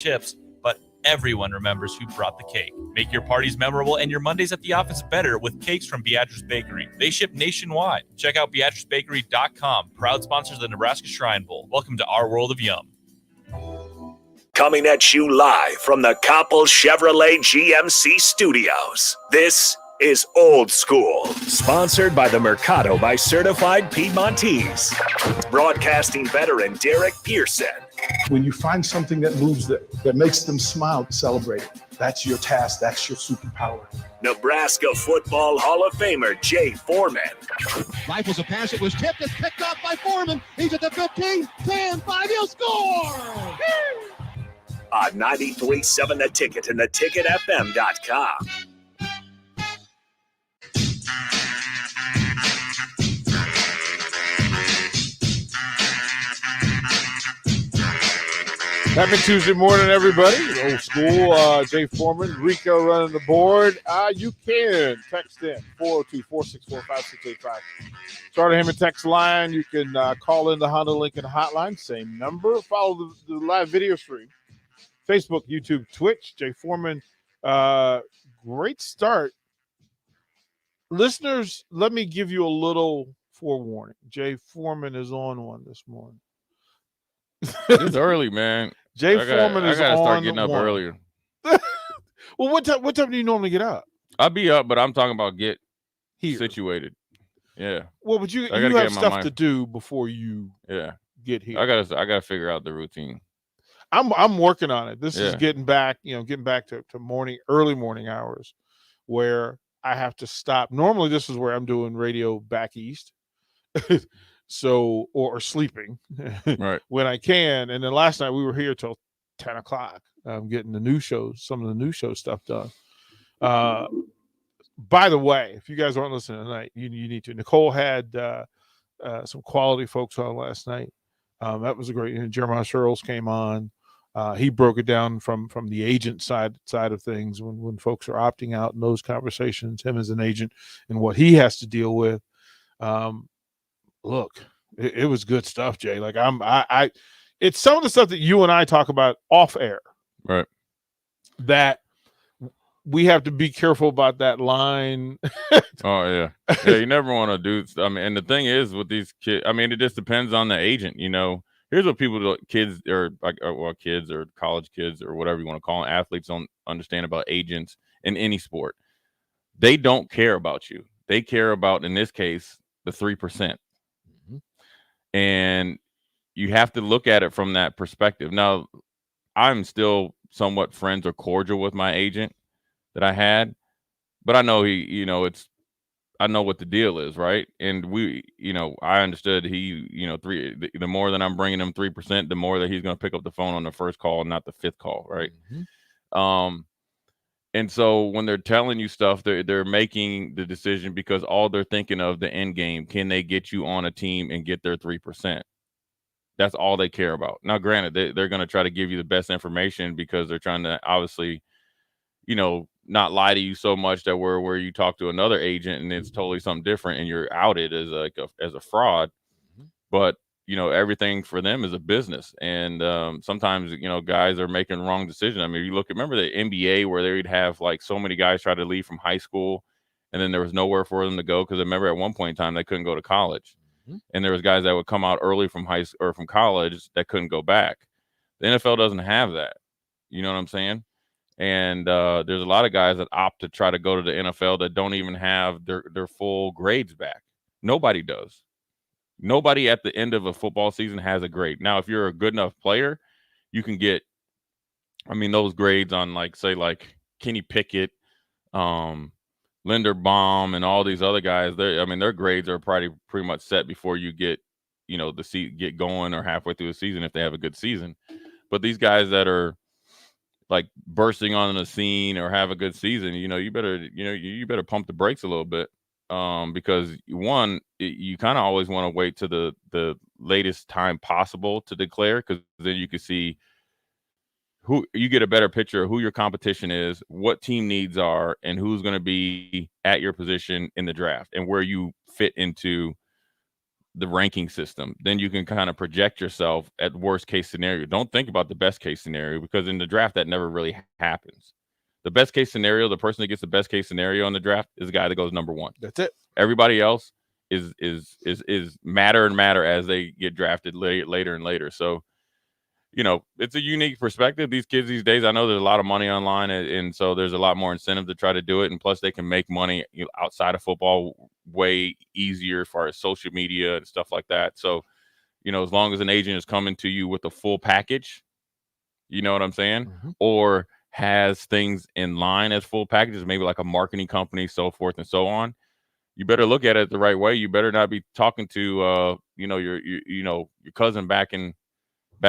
chips, but everyone remembers who brought the cake. Make your parties memorable and your Mondays at the office better with cakes from Beatrice Bakery. They ship nationwide. Check out BeatriceBakery.com. Proud sponsors of the Nebraska Shrine Bowl. Welcome to our world of yum. Coming at you live from the Koppel Chevrolet GMC studios. This is Old School, sponsored by the Mercado by Certified Piedmontese. Broadcasting veteran Derek Pearson. When you find something that moves that makes them smile, celebrate it. That's your task. That's your superpower. Nebraska Football Hall of Famer Jay Foreman. Rifles a pass. It was tipped. It's picked off by Foreman. He's at the 15, 10, 5. He'll score! On 93.7 The Ticket and theticketfm.com. Happy Tuesday morning, everybody. Old School, Jay Foreman, Rico running the board. You can text in 402-464-5685. Start a Hammond text line. You can call in the Honda Lincoln hotline, same number. Follow the live video stream. Facebook, YouTube, Twitch. Jay Foreman, great start. Listeners, let me give you a little forewarning. Jay Foreman is on one this morning. It's early, man. Jay Foreman is on. I gotta start getting up earlier. Well, what time do you normally get up? I'll be up, but I'm talking about get here situated. Yeah. Well, but you have stuff to do before you get here. I gotta figure out the routine. I'm working on it. This is getting back to early morning hours where I have to stop. Normally this is where I'm doing radio back east. So, or sleeping right when I can. And then last night we were here till 10 o'clock, getting some of the new show stuff done. By the way, if you guys aren't listening tonight, you need to. Nicole had some quality folks on last night. That was a great. Jeremiah Searles came on. He broke it down from the agent side of things when folks are opting out in those conversations, him as an agent and what he has to deal with. Look, it was good stuff, Jay. Like it's some of the stuff that you and I talk about off air, right? That we have to be careful about that line. Oh yeah. You never want to do. I mean, and the thing is with these kids, I mean, it just depends on the agent. Here's what kids or kids or college kids or whatever you want to call them, athletes don't understand about agents in any sport. They don't care about you. They care about, in this case, the 3%. And you have to look at it from that perspective. Now, I'm still somewhat friends or cordial with my agent that I had, but I know I know what the deal is, right? And I understood the more that I'm bringing him 3%, the more that he's going to pick up the phone on the first call, not the fifth call, right? Mm-hmm. And so when they're telling you stuff, they're making the decision because all they're thinking of the end game. Can they get you on a team and get their 3%? That's all they care about. Now, granted, they're going to try to give you the best information because they're trying to obviously, not lie to you so much that where you talk to another agent and it's totally something different and you're outed as a fraud. Mm-hmm. But everything for them is a business. And sometimes, guys are making wrong decisions. I mean, you remember the NBA where they'd have like so many guys try to leave from high school and then there was nowhere for them to go. Cause I remember at one point in time, they couldn't go to college. Mm-hmm. And there was guys that would come out early from high school or from college that couldn't go back. The NFL doesn't have that. You know what I'm saying? And there's a lot of guys that opt to try to go to the NFL that don't even have their full grades back. Nobody does. Nobody at the end of a football season has a grade. Now, if you're a good enough player, you can get, those grades on say Kenny Pickett, Linderbaum, and all these other guys. Their grades are pretty much set before you get, get going or halfway through the season if they have a good season. But these guys that are like bursting on the scene or have a good season, you better pump the brakes a little bit. Because you kind of always want to wait to the latest time possible to declare, because then you can see who you get a better picture of who your competition is, what team needs are, and who's going to be at your position in the draft and where you fit into the ranking system. Then you can kind of project yourself at worst case scenario. Don't think about the best case scenario, because in the draft that never really happens. The best case scenario, the person that gets the best case scenario in the draft is the guy that goes number 1. That's it. Everybody else is matter and matter as they get drafted later and later. So, it's a unique perspective. These kids these days, I know there's a lot of money online, and so there's a lot more incentive to try to do it. And plus, they can make money outside of football way easier as far as social media and stuff like that. So, as long as an agent is coming to you with a full package, you know what I'm saying, Mm-hmm. or has things in line as full packages, maybe like a marketing company, so forth and so on. You better look at it the right way. You better not be talking to your cousin back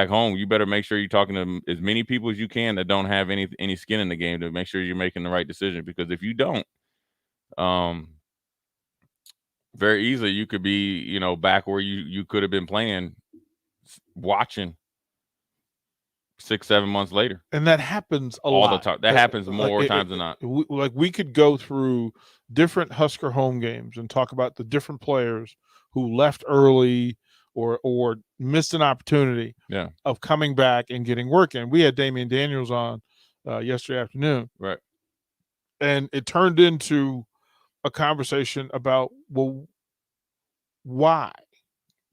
home. You better make sure you're talking to as many people as you can that don't have any skin in the game, to make sure you're making the right decision. Because if you don't, very easily you could be back where you could have been playing, watching 6-7 months later. And that happens all lot. the time. That happens more times than not. We could go through different Husker home games and talk about the different players who left early or missed an opportunity of coming back and getting work in. We had Damian Daniels on yesterday afternoon. Right. And it turned into a conversation about, well, why?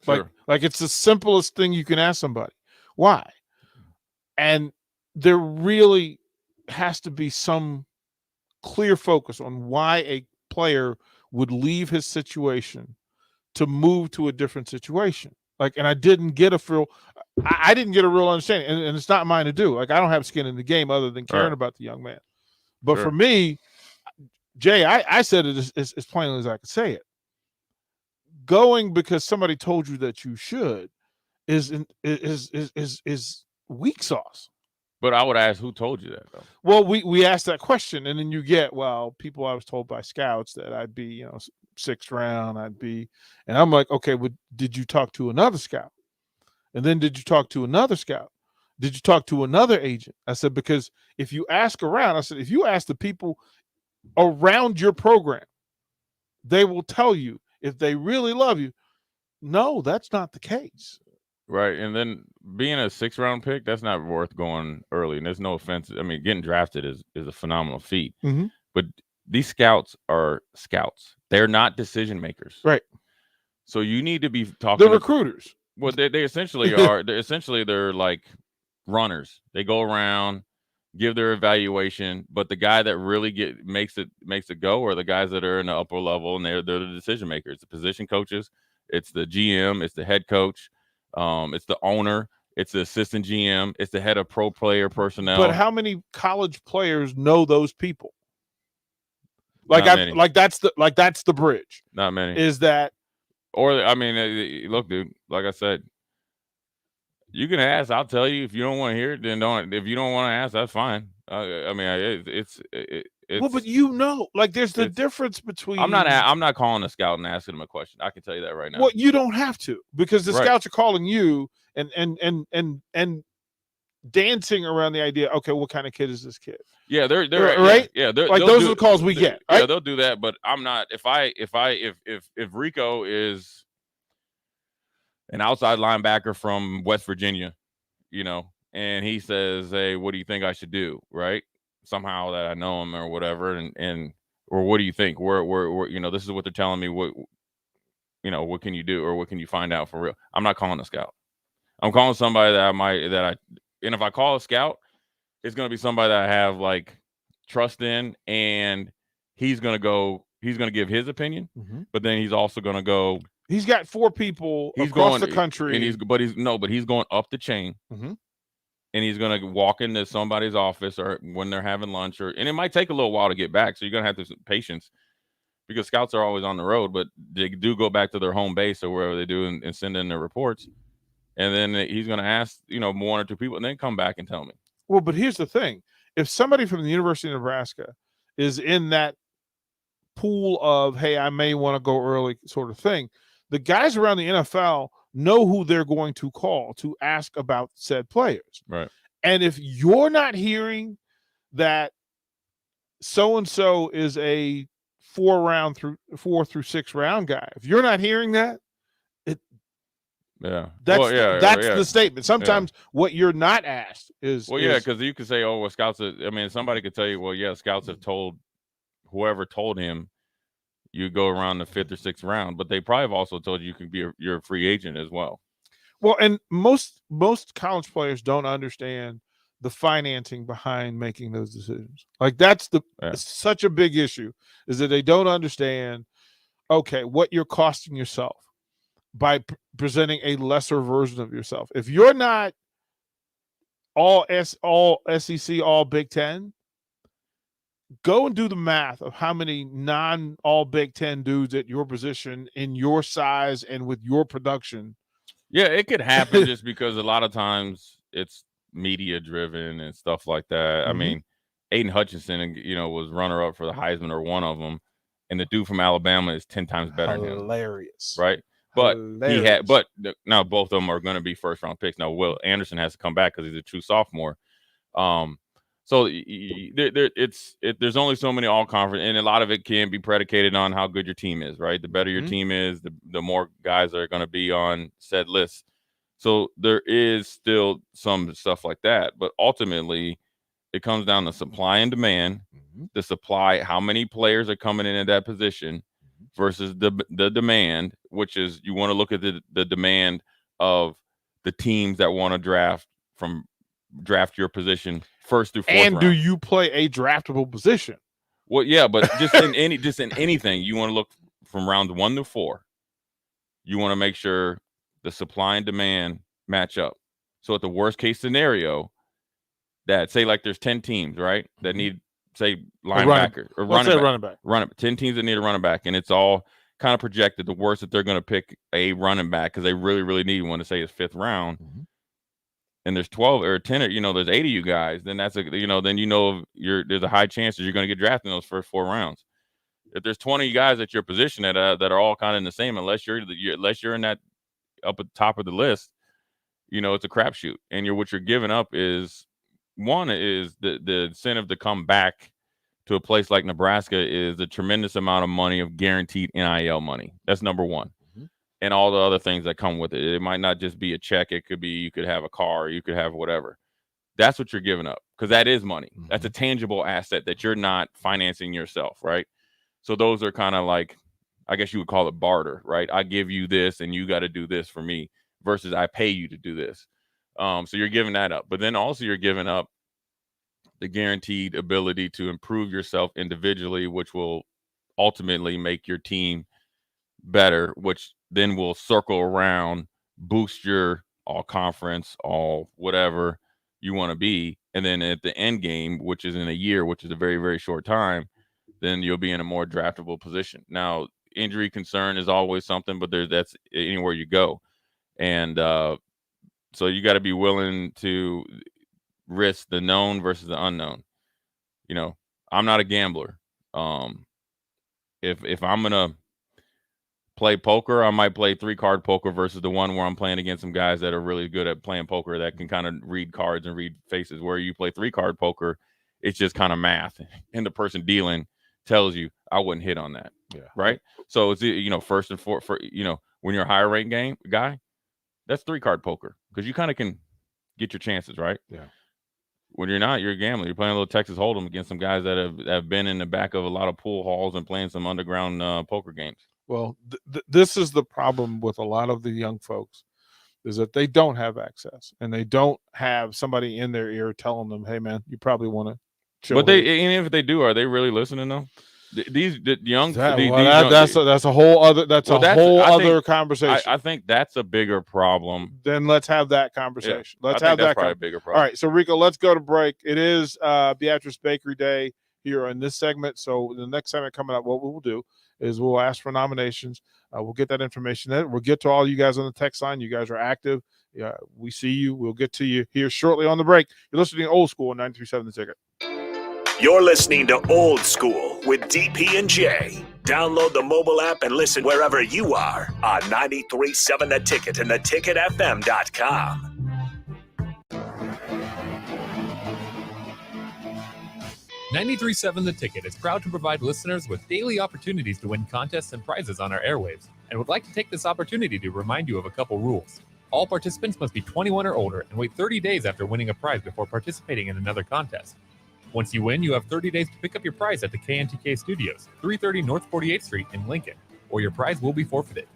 Sure. Like it's the simplest thing you can ask somebody. Why? And there really has to be some clear focus on why a player would leave his situation to move to a different situation. And I didn't get a real understanding, and it's not mine to do. Like, I don't have skin in the game other than caring about the young man. But for me, Jay, I said it as plainly as I could say it. Going because somebody told you that you should is weak sauce. But I would ask, who told you that, though? Well, we asked that question, and then you get, people I was told by scouts that I'd be, 6th round, and I'm like, okay, well, did you talk to another scout? And then did you talk to another scout? Did you talk to another agent? I said, because if you ask around, if you ask the people around your program, they will tell you if they really love you. No, that's not the case. Right. And then being a 6th round pick, that's not worth going early. And there's no offense. I mean, getting drafted is a phenomenal feat. Mm-hmm. But these scouts are scouts. They're not decision makers. Right. So you need to be talking. They're recruiters. Well, they essentially are. They're like runners. They go around, give their evaluation, but the guy that really makes it go are the guys that are in the upper level, and they're the decision makers, the position coaches. It's the GM. It's the head coach. It's the owner. It's the assistant GM. It's the head of pro player personnel. But how many college players know those people? That's the bridge. Not many. Is that? Or I mean, look, dude. Like I said, you can ask. I'll tell you. If you don't want to hear it, then don't. If you don't want to ask, that's fine. I mean, it's. Well, but there's the difference between. I'm not calling a scout and asking him a question. I can tell you that right now. Well, you don't have to, because the scouts are calling you and dancing around the idea. Okay, what kind of kid is this kid? Yeah, they're right. Yeah, those are the calls we get. Right? Yeah, they'll do that. But I'm not. If Rico is an outside linebacker from West Virginia, and he says, "Hey, what do you think I should do?" Right? Somehow that I know him or whatever, or what do you think? Where this is what they're telling me. What can you do, or what can you find out for real? I'm not calling a scout. I'm calling somebody and if I call a scout, it's going to be somebody that I have trust in, and he's going to give his opinion, but then he's also going to go. He's got 4 people across the country, and he's going up the chain. Mm-hmm. And he's going to walk into somebody's office or when they're having lunch, and it might take a little while to get back. So you're going to have to patience, because scouts are always on the road, but they do go back to their home base or wherever they do and send in their reports. And then he's going to ask, 1 or 2 people, and then come back and tell me. Well, but here's the thing. If somebody from the University of Nebraska is in that pool of, hey, I may want to go early sort of thing, the guys around the NFL know who they're going to call to ask about said players. Right. And if you're not hearing that so-and-so is a 4 through 6 round guy, if you're not hearing that, Yeah. That's yeah. the statement. Sometimes what you're not asked is because you could say, oh, well, scouts. I mean, somebody could tell you, well, yeah, scouts have told whoever told him you go around the 5th or 6th round, but they probably have also told you can be you're a free agent as well. Well, and most college players don't understand the financing behind making those decisions. Like that's such a big issue is that they don't understand, okay, what you're costing yourself by presenting a lesser version of yourself. If you're not all SEC, all Big Ten, go and do the math of how many all Big Ten dudes at your position in your size and with your production. Yeah, it could happen just because a lot of times it's media driven and stuff like that. Mm-hmm. I mean, Aiden Hutchinson, was runner up for the Heisman or one of them, and the dude from Alabama is 10 times better than him. Hilarious, right? But now both of them are going to be first round picks. Now Will Anderson has to come back because he's a true sophomore. So there's only so many all conference, and a lot of it can be predicated on how good your team is, right? The better your team is, the more guys are going to be on said list. So there is still some stuff like that, but ultimately it comes down to supply and demand. The supply, how many players are coming in at that position versus the demand, which is you want to look at the demand of the teams that want to draft your position first through 4th round. And do you play a draftable position? Well, yeah, but just in anything, you want to look from rounds 1 to 4. You want to make sure the supply and demand match up. So at the worst case scenario, that say like there's 10 teams, right, that need say linebacker or running back. 10 teams that need a running back, and it's all kind of projected the worst that they're going to pick a running back because they really, really need one to say it's 5th round. And there's 12 or 10, or there's 8 of you guys, then that's there's a high chance that you're going to get drafted in those first 4 rounds. If there's 20 guys at your position that are all kind of in the same, unless you're in that up at the top of the list, it's a crapshoot. And what you're giving up is one is the incentive to come back to a place like Nebraska is a tremendous amount of money of guaranteed NIL money. That's number one. And all the other things that come with it. It might not just be a check. It could be you could have a car, you could have whatever. That's what you're giving up because that is money. That's a tangible asset that you're not financing yourself, right? So those are kind of like, I guess you would call it barter, right? I give you this and you got to do this for me versus I pay you to do this. So you're giving that up. But then also you're giving up the guaranteed ability to improve yourself individually, which will ultimately make your team better, which then will circle around, boost your all conference, all whatever you want to be. And then at the end game, which is in a year, which is a very, very short time, then you'll be in a more draftable position. Now, injury concern is always something, but that's anywhere you go. And so you got to be willing to risk the known versus the unknown. I'm not a gambler. If I'm going to play poker, I might play 3-card poker versus the one where I'm playing against some guys that are really good at playing poker that can kind of read cards and read faces. Where you play 3-card poker, it's just kind of math, and the person dealing tells you I wouldn't hit on that. Yeah. Right. So it's first and fourth for when you're a higher rank guy, that's 3-card poker because you kind of can get your chances, right? Yeah. When you're not, you're a gambler. You're playing a little Texas Hold'em against some guys that have been in the back of a lot of pool halls and playing some underground poker games. Well, this is the problem with a lot of the young folks is that they don't have access and they don't have somebody in their ear telling them, hey, man, you probably want to chill. But even if they do, are they really listening, though? That's a whole other conversation. I think that's a bigger problem. Then let's have that conversation. Yeah, let's have that probably a bigger problem. All right, so Rico, let's go to break. It is Beatrice Bakery Day here in this segment. So the next segment coming up, what we will do is we'll ask for nominations. We'll get that information in. We'll get to all you guys on the text line. You guys are active. Yeah, we see you. We'll get to you here shortly on the break. You're listening to Old School on 93.7 The Ticket. You're listening to Old School with DP and J. Download the mobile app and listen wherever you are on 93.7 The Ticket and theticketfm.com. 93.7 The Ticket is proud to provide listeners with daily opportunities to win contests and prizes on our airwaves. and would like to take this opportunity to remind you of a couple rules. All participants must be 21 or older and wait 30 days after winning a prize before participating in another contest. Once you win, you have 30 days to pick up your prize at the KNTK Studios, 330 North 48th Street in Lincoln, or your prize will be forfeited.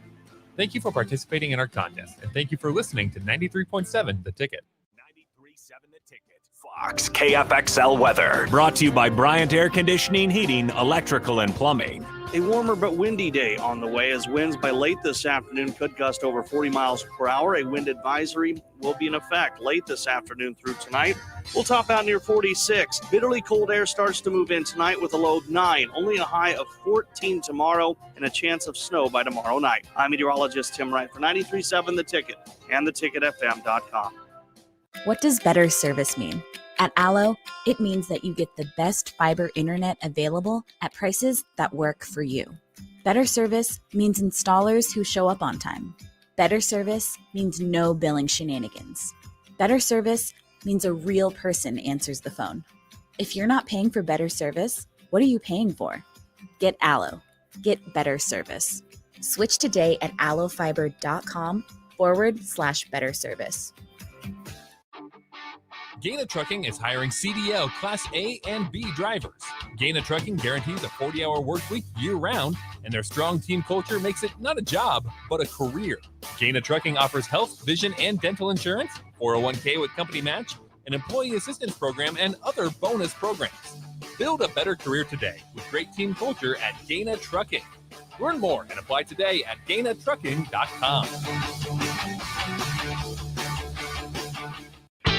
Thank you for participating in our contest, and thank you for listening to 93.7 The Ticket. 93.7 The Ticket. Fox KFXL weather brought to you by Bryant Air Conditioning, Heating, Electrical, and Plumbing. A warmer but windy day on the way as winds by late this afternoon could gust over 40 miles per hour. A wind advisory will be in effect late this afternoon through tonight. We'll top out near 46. Bitterly cold air starts to move in tonight with a low of 9. Only a high of 14 tomorrow and a chance of snow by tomorrow night. I'm meteorologist Tim Wright for 93.7 The Ticket and theticketfm.com. What does better service mean? At Allo, it means that you get the best fiber internet available at prices that work for you. Better service means installers who show up on time. Better service means no billing shenanigans. Better service means a real person answers the phone. If you're not paying for better service, what are you paying for? Get Allo. Get better service. Switch today at allofiber.com/better service. Gaina Trucking is hiring CDL Class A and B drivers. Gaina Trucking guarantees a 40-hour work week year-round, and their strong team culture makes it not a job, but a career. Gaina Trucking offers health, vision, and dental insurance, 401k with company match, an employee assistance program, and other bonus programs. Build a better career today with great team culture at Gaina Trucking. Learn more and apply today at GainaTrucking.com.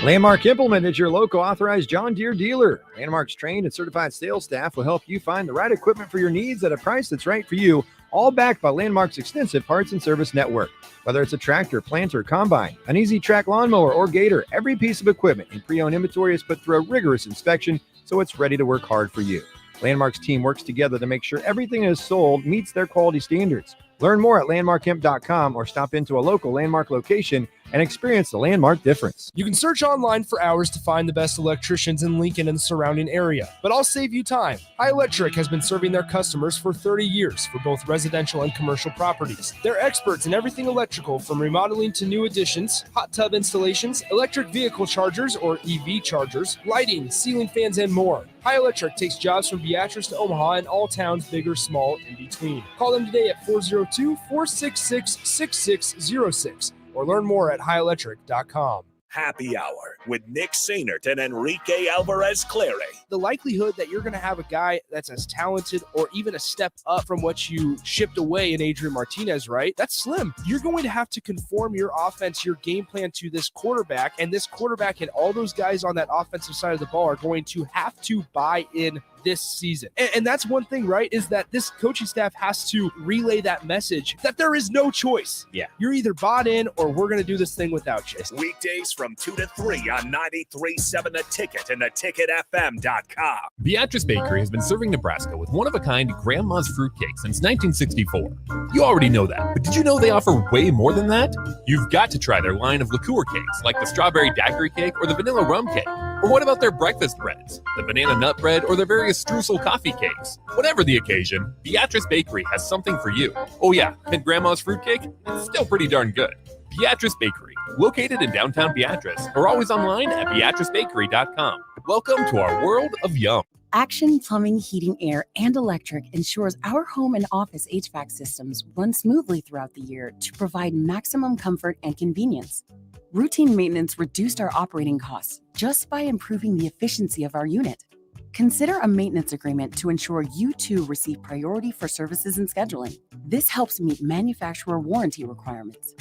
Landmark Implement is your local authorized John Deere dealer. Landmark's trained and certified sales staff will help you find the right equipment for your needs at a price that's right for you, all backed by Landmark's extensive parts and service network. Whether it's a tractor, planter, combine, an easy track lawnmower, or gator, every piece of equipment in pre-owned inventory is put through a rigorous inspection so it's ready to work hard for you. Landmark's team works together to make sure everything is sold meets their quality standards. Learn more at landmarkimp.com or stop into a local Landmark location and experience the Landmark difference. You can search online for hours to find the best electricians in Lincoln and the surrounding area, but I'll save you time. High Electric has been serving their customers for 30 years for both residential and commercial properties. They're experts in everything electrical, from remodeling to new additions, hot tub installations, electric vehicle chargers or EV chargers, lighting, ceiling fans, and more. High Electric takes jobs from Beatrice to Omaha and all towns, big or small, in between. Call them today at 402-466-6606 or learn more at highelectric.com. Happy Hour with Nick Sainert and Enrique Alvarez Clary. The likelihood that you're going to have a guy that's as talented or even a step up from what you shipped away in Adrian Martinez, right? That's slim. You're going to have to conform your offense, your game plan to this quarterback, and this quarterback and all those guys on that offensive side of the ball are going to have to buy in this season. And that's one thing, right, is that this coaching staff has to relay that message that there is no choice. Yeah. You're either bought in or we're going to do this thing without you. Weekdays from 2 to 3 on 93.7 The Ticket and theticketfm.com. Beatrice Bakery has been serving Nebraska with one-of-a-kind Grandma's Fruitcake since 1964. You already know that, but did you know they offer way more than that? You've got to try their line of liqueur cakes, like the strawberry daiquiri cake or the vanilla rum cake. Or what about their breakfast breads, the banana nut bread, or their various streusel coffee cakes? Whatever the occasion, Beatrice Bakery has something for you. Oh yeah, and Grandma's Fruitcake? It's still pretty darn good. Beatrice Bakery, located in downtown Beatrice, or always online at beatricebakery.com. Welcome to our world of yum. Action Plumbing, Heating, Air, and Electric ensures our home and office HVAC systems run smoothly throughout the year to provide maximum comfort and convenience. Routine maintenance reduced our operating costs just by improving the efficiency of our unit. Consider a maintenance agreement to ensure you too receive priority for services and scheduling. This helps meet manufacturer warranty requirements.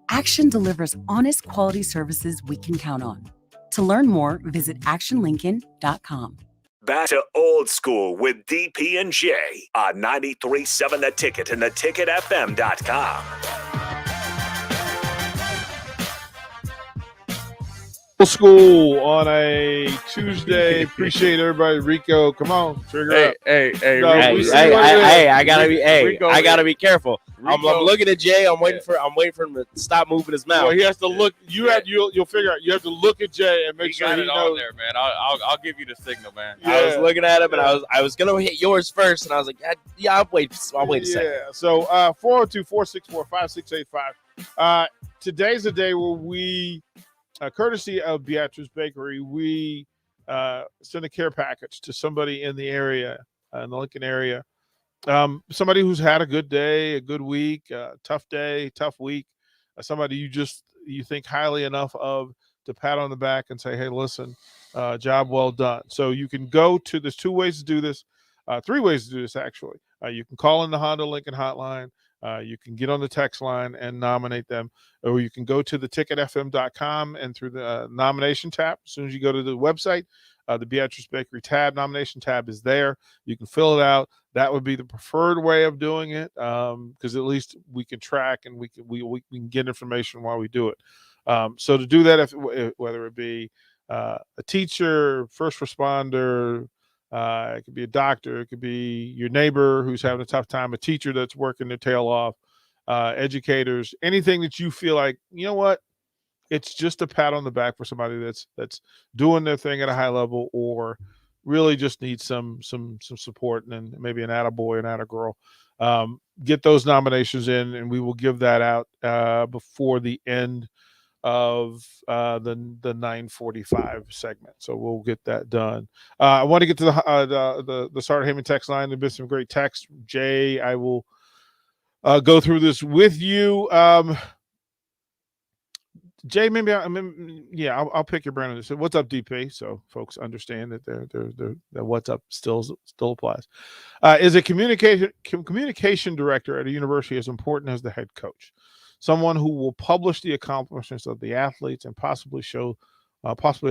Action delivers honest quality services we can count on. To learn more, visit actionlincoln.com. Back to Old School with DP and J on 93.7 The Ticket and theticketfm.com. School on a Tuesday. Appreciate everybody. Rico, come on, trigger up. Hey, No, Rico, we see what it is. I gotta be. Hey, Rico, I gotta be careful. I'm Rico- looking at Jay. I'm waiting for him to stop moving his mouth. Well, he has to look. You'll figure out. You have to look at Jay and make He sure got he it knows. on there, man. I'll give you the signal, man. I was looking at him, and I was gonna hit yours first, and I was like, yeah, I'll wait a second. Yeah. So 402-464-5685. Today's the day where we, courtesy of Beatrice Bakery, we send a care package to somebody in the area, in the Lincoln area. Somebody who's had a good day, a good week, tough day, tough week. Somebody you think highly enough of to pat on the back and say, hey, listen, job well done. So you can go to, there's 2 ways to do this, 3 ways to do this, actually. You can call in the Honda Lincoln hotline. You can get on the text line and nominate them, or you can go to theticketfm.com and through the nomination tab. As soon as you go to the website, the Beatrice Bakery tab, nomination tab is there. You can fill it out. That would be the preferred way of doing it, because at least we can track and we can get information while we do it. So to do that, whether it be a teacher, first responder, it could be a doctor, it could be your neighbor who's having a tough time, a teacher that's working their tail off, educators, anything that you feel like, you know what, it's just a pat on the back for somebody that's doing their thing at a high level, or really just needs some support, and maybe an attaboy, an attagirl. Get those nominations in, and we will give that out before the end of the 9:45 segment. So we'll get that done. I want to get to the Sartor Hamann text line. There's been some great text. Jay, I will go through this with you. Jay, maybe I'll pick your brain on this. So what's up, DP? So folks understand that the what's up still applies. Is a communication director at a university as important as the head coach? Someone who will publish the accomplishments of the athletes and possibly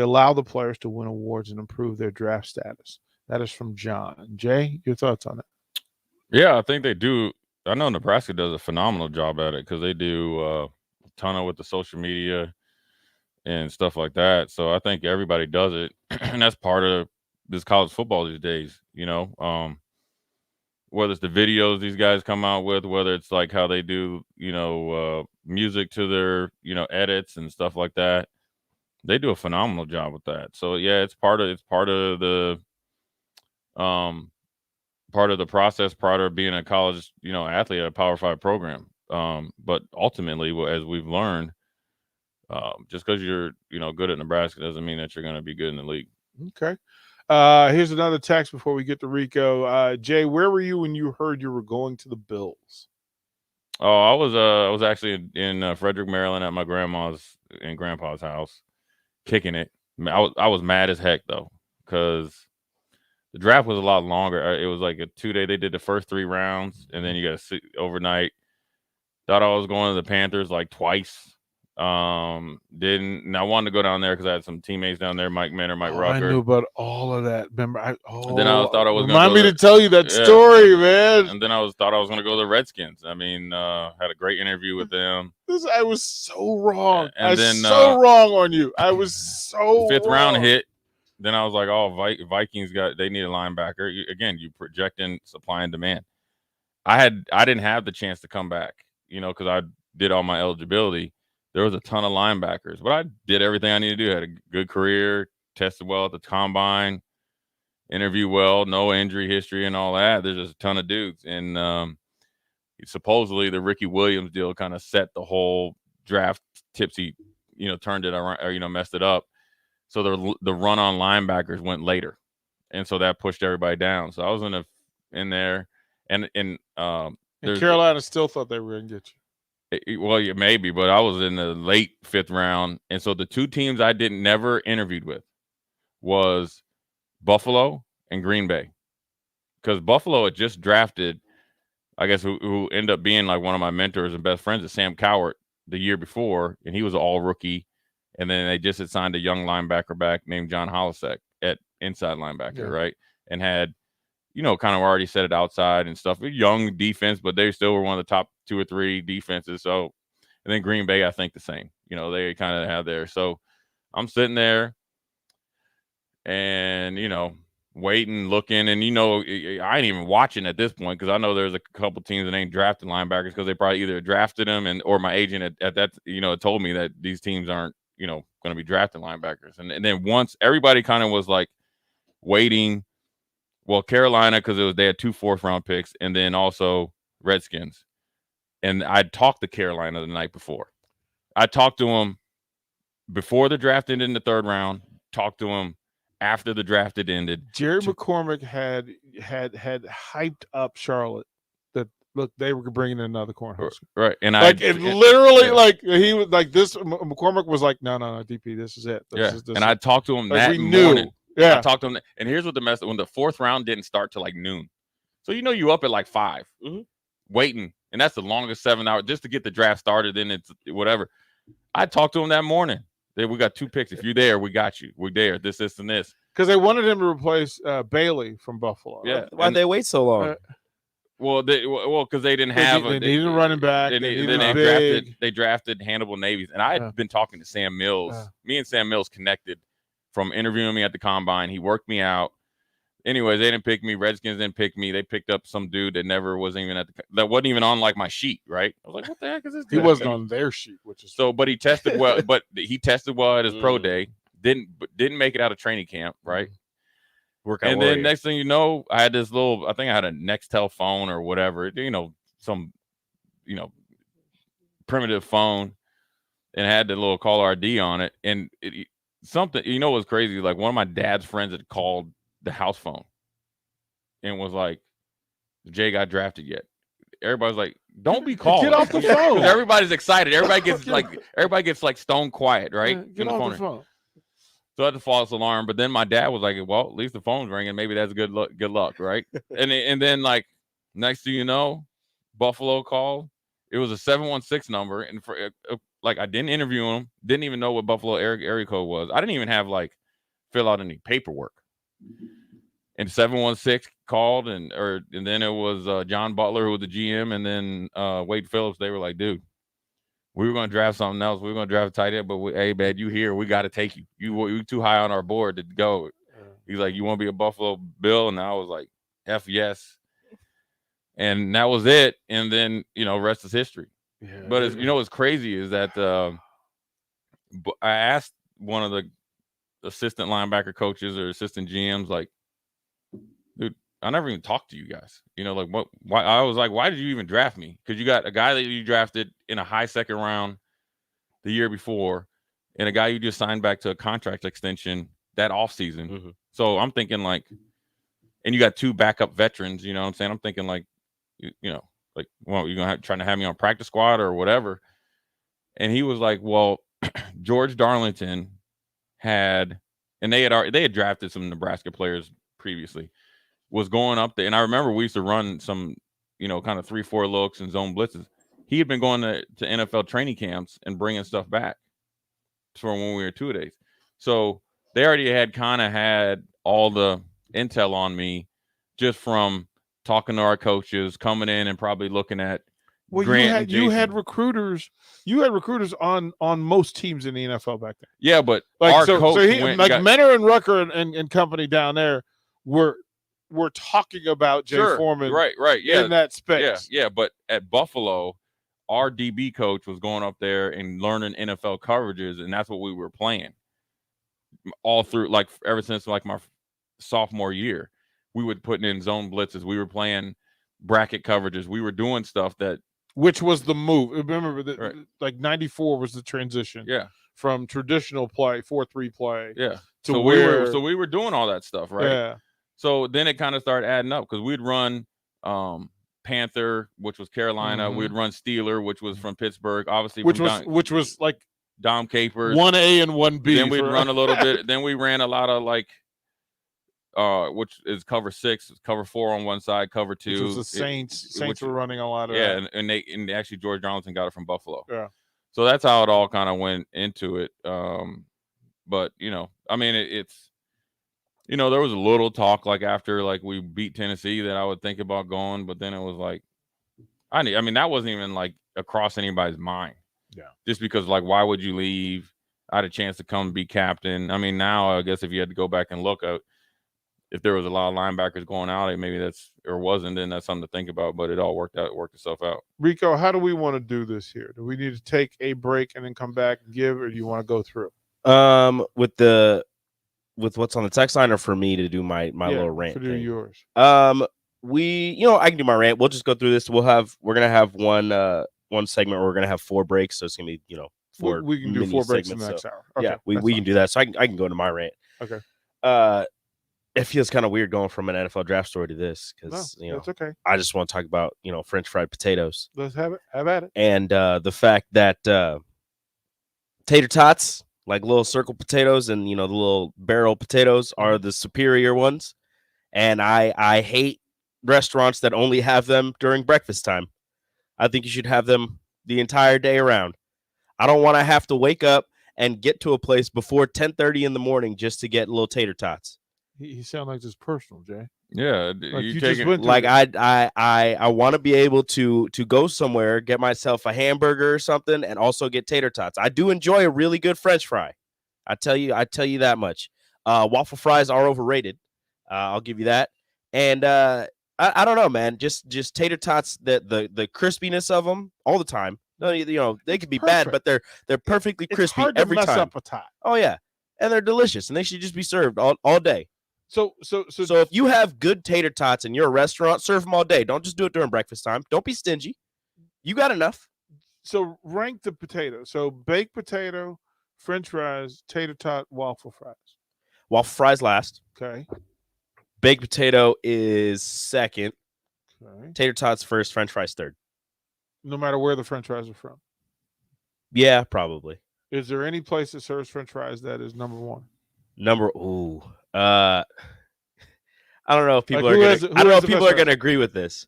allow the players to win awards and improve their draft status. That is from John. Jay, your thoughts on it? Yeah, I think they do. I know Nebraska does a phenomenal job at it, because they do a ton of with the social media and stuff like that. So I think everybody does it, and that's part of this college football these days. Whether it's the videos these guys come out with, whether it's like how they do, music to their, edits and stuff like that. They do a phenomenal job with that. So yeah, it's part of the process, part of being a college, athlete at a Power 5 program. But ultimately, as we've learned, just because you're, good at Nebraska doesn't mean that you're going to be good in the league. Okay. Here's another text before we get to Rico. Jay, where were you when you heard you were going to the Bills? Oh, I was actually in Frederick, Maryland, at my grandma's and grandpa's house, kicking it. I was mad as heck though, because the draft was a lot longer. It was like a 2-day. They did the first 3 rounds, and then you got to sit overnight. Thought I was going to the Panthers like twice. Didn't. And I wanted to go down there because I had some teammates down there, Mike Minner, Mike Rucker. I knew about all of that. Remember, then I thought I was going remind me to tell you that story, man. And then thought I was going to go to the Redskins. I mean, had a great interview with them. I was so wrong. And then so wrong on you. I was so 5th wrong. round hit. Then I was like, oh, Vikings they need a linebacker. You projecting supply and demand. I didn't have the chance to come back, because I did all my eligibility. There was a ton of linebackers, but I did everything I needed to do. Had a good career, tested well at the combine, interviewed well, no injury history and all that. There's just a ton of dudes. And supposedly the Ricky Williams deal kind of set the whole draft tipsy, turned it around, or, messed it up. So the run on linebackers went later. And so that pushed everybody down. So I was in there. And Carolina still thought they were going to get you. Well, yeah, maybe, but I was in the late 5th round. And so the 2 teams I never interviewed with was Buffalo and Green Bay. Because Buffalo had just drafted, I guess, who ended up being like one of my mentors and best friends, is Sam Cowart, the year before. And he was an all rookie. And then they just had signed a young linebacker back named John Holisek at inside linebacker, right? And had, kind of already set it outside and stuff. A young defense, but they still were one of the top 2 or 3 defenses. So, and then Green Bay, I think the same. They kind of have there. So I'm sitting there and, waiting, looking, and, I ain't even watching at this point because I know there's a couple teams that ain't drafting linebackers because they probably either drafted them or my agent at that, told me that these teams aren't, going to be drafting linebackers. And then once everybody kind of was like waiting, well, Carolina, because they had 2 4th-round picks, and then also Redskins. And I talked to Carolina the night before. I talked to them before the draft ended in the 3rd round, talked to them after the draft had ended. Jerry McCormick had hyped up Charlotte that, look, they were bringing in another cornhusker. Right. And he was like this. McCormick was like, no, DP, this is it. This and I talked to him that morning. I talked to him. And here's what the mess, when the 4th round didn't start till like noon. So, you up at like 5, waiting. And that's the longest 7 hours just to get the draft started. Then it's whatever. I talked to him that morning. We got 2 picks. If you're there, we got you. We're there. This, and this. Because they wanted him to replce Bailey from Buffalo. Yeah. Why'd they wait so long? Because they didn't have they needed a running back. They drafted Hannibal Navies. And I had been talking to Sam Mills. Me and Sam Mills connected from interviewing me at the combine. He worked me out. Anyways, they didn't pick me. Redskins didn't pick me. They picked up some dude that never wasn't even that wasn't even on like my sheet, right? I was like, what the heck is this dude? He wasn't on their sheet, which is but he tested well. But he tested well at his pro day. Didn't make it out of training camp, right? Workout and warrior. then next thing you know, I had this little. I think I had a Nextel phone or whatever. Some primitive phone, and had the little caller ID on it. And something was crazy. Like one of my dad's friends had called the house phone and was like, Jay got drafted yet. Everybody's like, don't be calling. Get off the phone. Everybody's excited. Everybody gets like stone quiet, right? Get off the phone. So I had the false alarm, but then my dad was like, well, at least the phone's ringing. Maybe that's good luck, right? and then like next thing you know, Buffalo called. It was a 716 number. And for I didn't interview him. Didn't even know what Buffalo area code was. I didn't even have fill out any paperwork. And 716 called, and then it was John Butler, who was the GM, and then Wade Phillips. They were like, dude, we were going to draft something else. We were going to draft a tight end, but hey, man, you here. We got to take you. You too high on our board to go. He's like, you want to be a Buffalo Bill? And I was like, F yes. And that was it. And then, rest is history. Yeah. But what's crazy is that I asked one of the assistant linebacker coaches or assistant GMs, like, dude, I never even talked to you guys. What? Why? I was like, why did you even draft me? Because you got a guy that you drafted in a high 2nd round the year before, and a guy you just signed back to a contract extension that offseason. Mm-hmm. So I'm thinking and you got 2 backup veterans. You know what I'm saying? I'm thinking well, you're trying to have me on practice squad or whatever. And he was like, well, George Darlington had, and they had drafted some Nebraska players previously, was going up there. And I remember we used to run some, kind of 3-4 looks and zone blitzes. He had been going to NFL training camps and bringing stuff back from when we were 2-a-days. So they already had all the intel on me just from talking to our coaches, coming in and probably looking at Grant. You had recruiters. You had recruiters on most teams in the NFL back then. Yeah, but our coach Menor and Rucker and company down there were talking about Jay Foreman, right, yeah, in that space. Yeah. But at Buffalo, our DB coach was going up there and learning NFL coverages, and that's what we were playing all through, ever since my sophomore year. We were putting in zone blitzes. We were playing bracket coverages. We were doing stuff which was the move. Remember that 94 was the transition. Yeah. From traditional play, 4-3 play. Yeah. To we were doing all that stuff, right? Yeah. So then it kind of started adding up because we'd run Panther, which was Carolina. Mm-hmm. We'd run Steeler, which was from Pittsburgh, obviously. Which was like Dom Capers. 1A and 1B. Then we'd run a little bit. Then we ran a lot of which is cover 6, cover 4 on one side, cover 2. Which was the Saints. Saints were running a lot of that. And actually George Darlington got it from Buffalo. Yeah. So that's how it all kind of went into it. But it's there was a little talk after we beat Tennessee that I would think about going, but then it was that wasn't even across anybody's mind. Yeah. Just because why would you leave? I had a chance to come be captain. I mean, now I guess if you had to go back and look at if there was a lot of linebackers going out, maybe that's or wasn't, then that's something to think about. But it all worked itself out. Rico, how do we want to do this here? Do we need to take a break and then come back and give, or do you want to go through? With what's on the text line, or for me to do my little rant? To do yours. I can do my rant. We'll just go through this. We're gonna have one segment where we're gonna have 4 breaks, so it's gonna be four. We can do 4 breaks in the next hour. Okay, yeah, we can do that. So I can go into my rant. Okay. It feels kind of weird going from an NFL draft story to this because it's okay. I just want to talk about French fried potatoes. Let's have it. Have at it. And the fact that tater tots, like little circle potatoes, and the little barrel potatoes are the superior ones. And I hate restaurants that only have them during breakfast time. I think you should have them the entire day around. I don't want to have to wake up and get to a place before 10:30 in the morning just to get little tater tots. He sounds like this personal, Jay. Yeah, like you just went like I want to be able to go somewhere, get myself a hamburger or something, and also get tater tots. I do enjoy a really good French fry. I tell you that much. Waffle fries are overrated. I'll give you that. And I don't know, man. Just tater tots. The crispiness of them all the time. They could be bad, but they're perfectly crispy every time. It's hard to mess up a tot. Oh yeah, and they're delicious, and they should just be served all day. So if you have good tater tots in your restaurant, serve them all day. Don't just do it during breakfast time. Don't be stingy. You got enough. So rank the potatoes. So baked potato, French fries, tater tot, waffle fries. Waffle fries last. Okay. Baked potato is second. Okay. Tater tots first. French fries third. No matter where the French fries are from. Yeah, probably. Is there any place that serves French fries that is number one? I don't know if people are going to agree with this,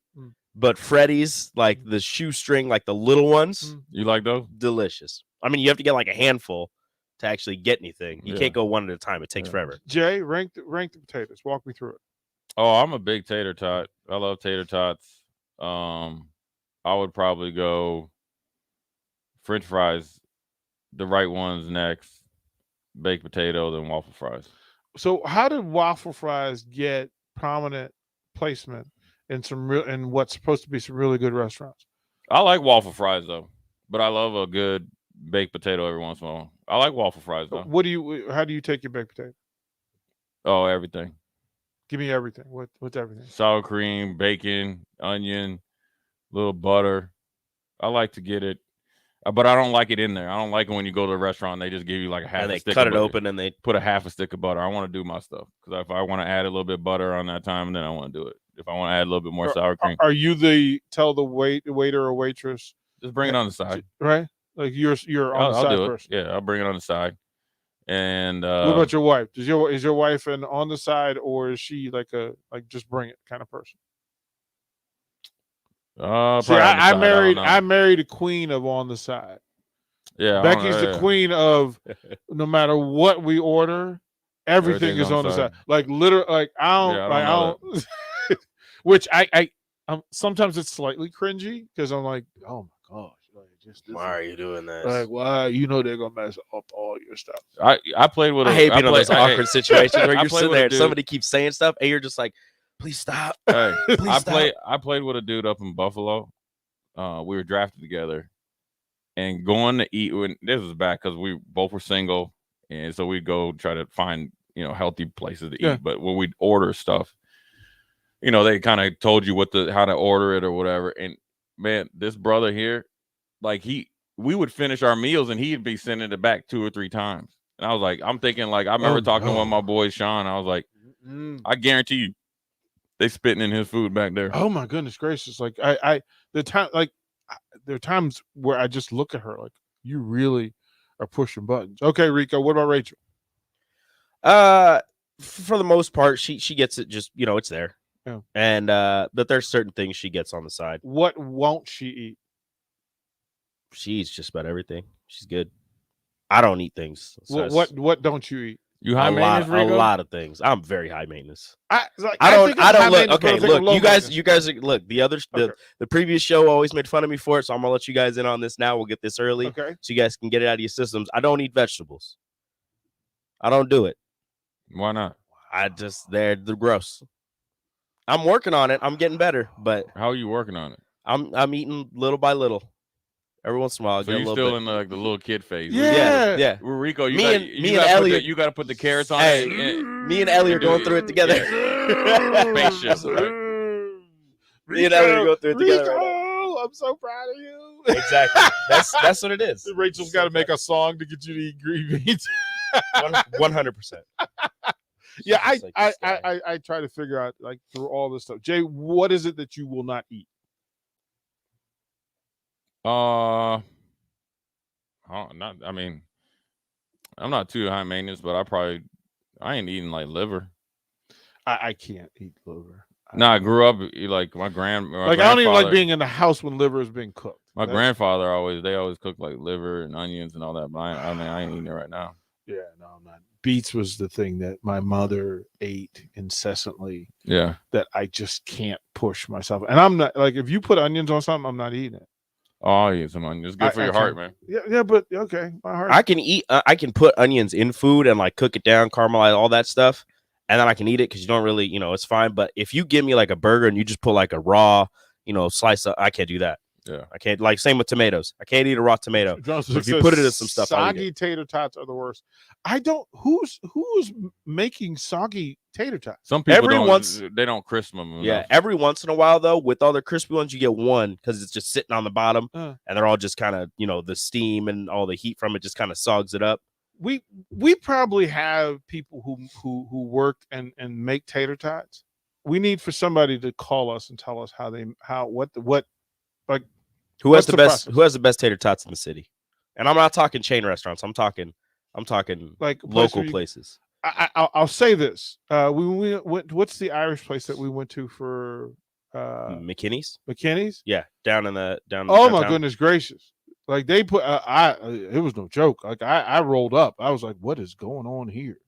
but Freddy's, like the shoestring, like the little ones. You like those? Delicious. I mean, you have to get like a handful to actually get anything. You can't go one at a time. It takes forever. Jay, rank the potatoes. Walk me through it. Oh, I'm a big tater tot. I love tater tots. I would probably go French fries, the right ones next, baked potato, then waffle fries. So how did waffle fries get prominent placement in what's supposed to be some really good restaurants? I like waffle fries though, but I love a good baked potato every once in a while. I like waffle fries though. How do you take your baked potato? Oh, everything. Give me everything. What's everything? Sour cream, bacon, onion, little butter. I like to get it, but I don't like it in there. I don't like it when you go to a restaurant and they just give you like a half. And a they stick cut of it butter. open and they put a half a stick of butter. I want to do my stuff because if I want to add a little bit of butter on that time, then I want to do it. If I want to add a little bit more sour cream, are you tell the waiter or waitress just bring it on the side, right? Like you're on the side I'll do person. Yeah, I'll bring it on the side. And what about your wife? Is your wife an on the side, or is she like just bring it kind of person? See, I married a queen of on the side. Yeah, Becky's the queen of no matter what we order, everything is on the side. Like literally, like I don't. Which I'm sometimes it's slightly cringy because I'm like, oh my gosh. Why are you doing this? Like, why? They're gonna mess up all your stuff. I played with. I hate being in those awkward situations where you're sitting there and somebody keeps saying stuff, and you're just like, "Please stop." Hey, Please stop. I played with a dude up in Buffalo. We were drafted together, and going to eat. When this was back because we both were single, and so we'd go try to find healthy places to eat. But when we'd order stuff, they kind of told you how to order it or whatever. And man, this brother here. Like we would finish our meals and he'd be sending it back 2 or 3 times. And I was like, I'm thinking like, I remember talking to one of my boys, Sean. I was like, I guarantee you they spitting in his food back there. Oh my goodness gracious. Like there are times where I just look at her like, you really are pushing buttons. Okay, Rico, what about Rachel? For the most part, she gets it just, it's there. Yeah. And but there's certain things she gets on the side. What won't she eat? She eats just about everything. She's good. I don't eat things. So what don't you eat? You high maintenance, Rico? A lot of things. I'm very high maintenance. I don't look. Okay, look. You guys. Look. The previous show always made fun of me for it, so I'm gonna let you guys in on this now. We'll get this early, okay, so you guys can get it out of your systems. I don't eat vegetables. I don't do it. Why not? They're gross. I'm working on it. I'm getting better, but how are you working on it? I'm eating little by little. Every once in a while, I So get a you're little still bit. in the little kid phase. Yeah. Well, Rico, you and gotta Elliot, you got to put the carrots on hey, it. Me and Ellie are going through it together. Spaceship, right? Me and Ellie are going through it together right now. I'm so proud of you. Exactly. That's what it is. Rachel's got to make a song to get you to eat green beans. 100%. Yeah, I try to figure out like through all this stuff. Jay, what is it that you will not eat? I'm not too high maintenance, but I ain't eating like liver. I can't eat liver. I grew up like my I don't even like being in the house when liver is being cooked. My grandfather always cooked like liver and onions and all that, but I ain't eating it right now. Yeah, no, I'm not. Beets was the thing that my mother ate incessantly. Yeah. That I just can't push myself. And I'm not like, if you put onions on something, I'm not eating it. Oh, I'll eat some onions. It's good for your heart, man. Yeah, but okay. My heart. I can eat. I can put onions in food and like cook it down, caramelize all that stuff, and then I can eat it because you don't really, it's fine. But if you give me like a burger and you just put like a raw, slice of, I can't do that. Yeah, I can't. Like same with tomatoes. I can't eat a raw tomato. But if you put it in some stuff, soggy tater tots are the worst. I don't. Who's making soggy tater tots? Some people they don't crisp them. Yeah, enough. every once in a while though, with all the crispy ones, you get one because it's just sitting on the bottom, and they're all just kind of the steam and all the heat from it just kind of sogs it up. We probably have people who work and make tater tots. We need for somebody to call us and tell us who has the best tater tots in the city. And I'm not talking chain restaurants. I'm talking like local places. I'll say this. We went, what's the Irish place that we went to for McKinney's? McKinney's? Yeah, down in Oh downtown. my goodness gracious. Like they put it was no joke. Like I rolled up. I was like, what is going on here?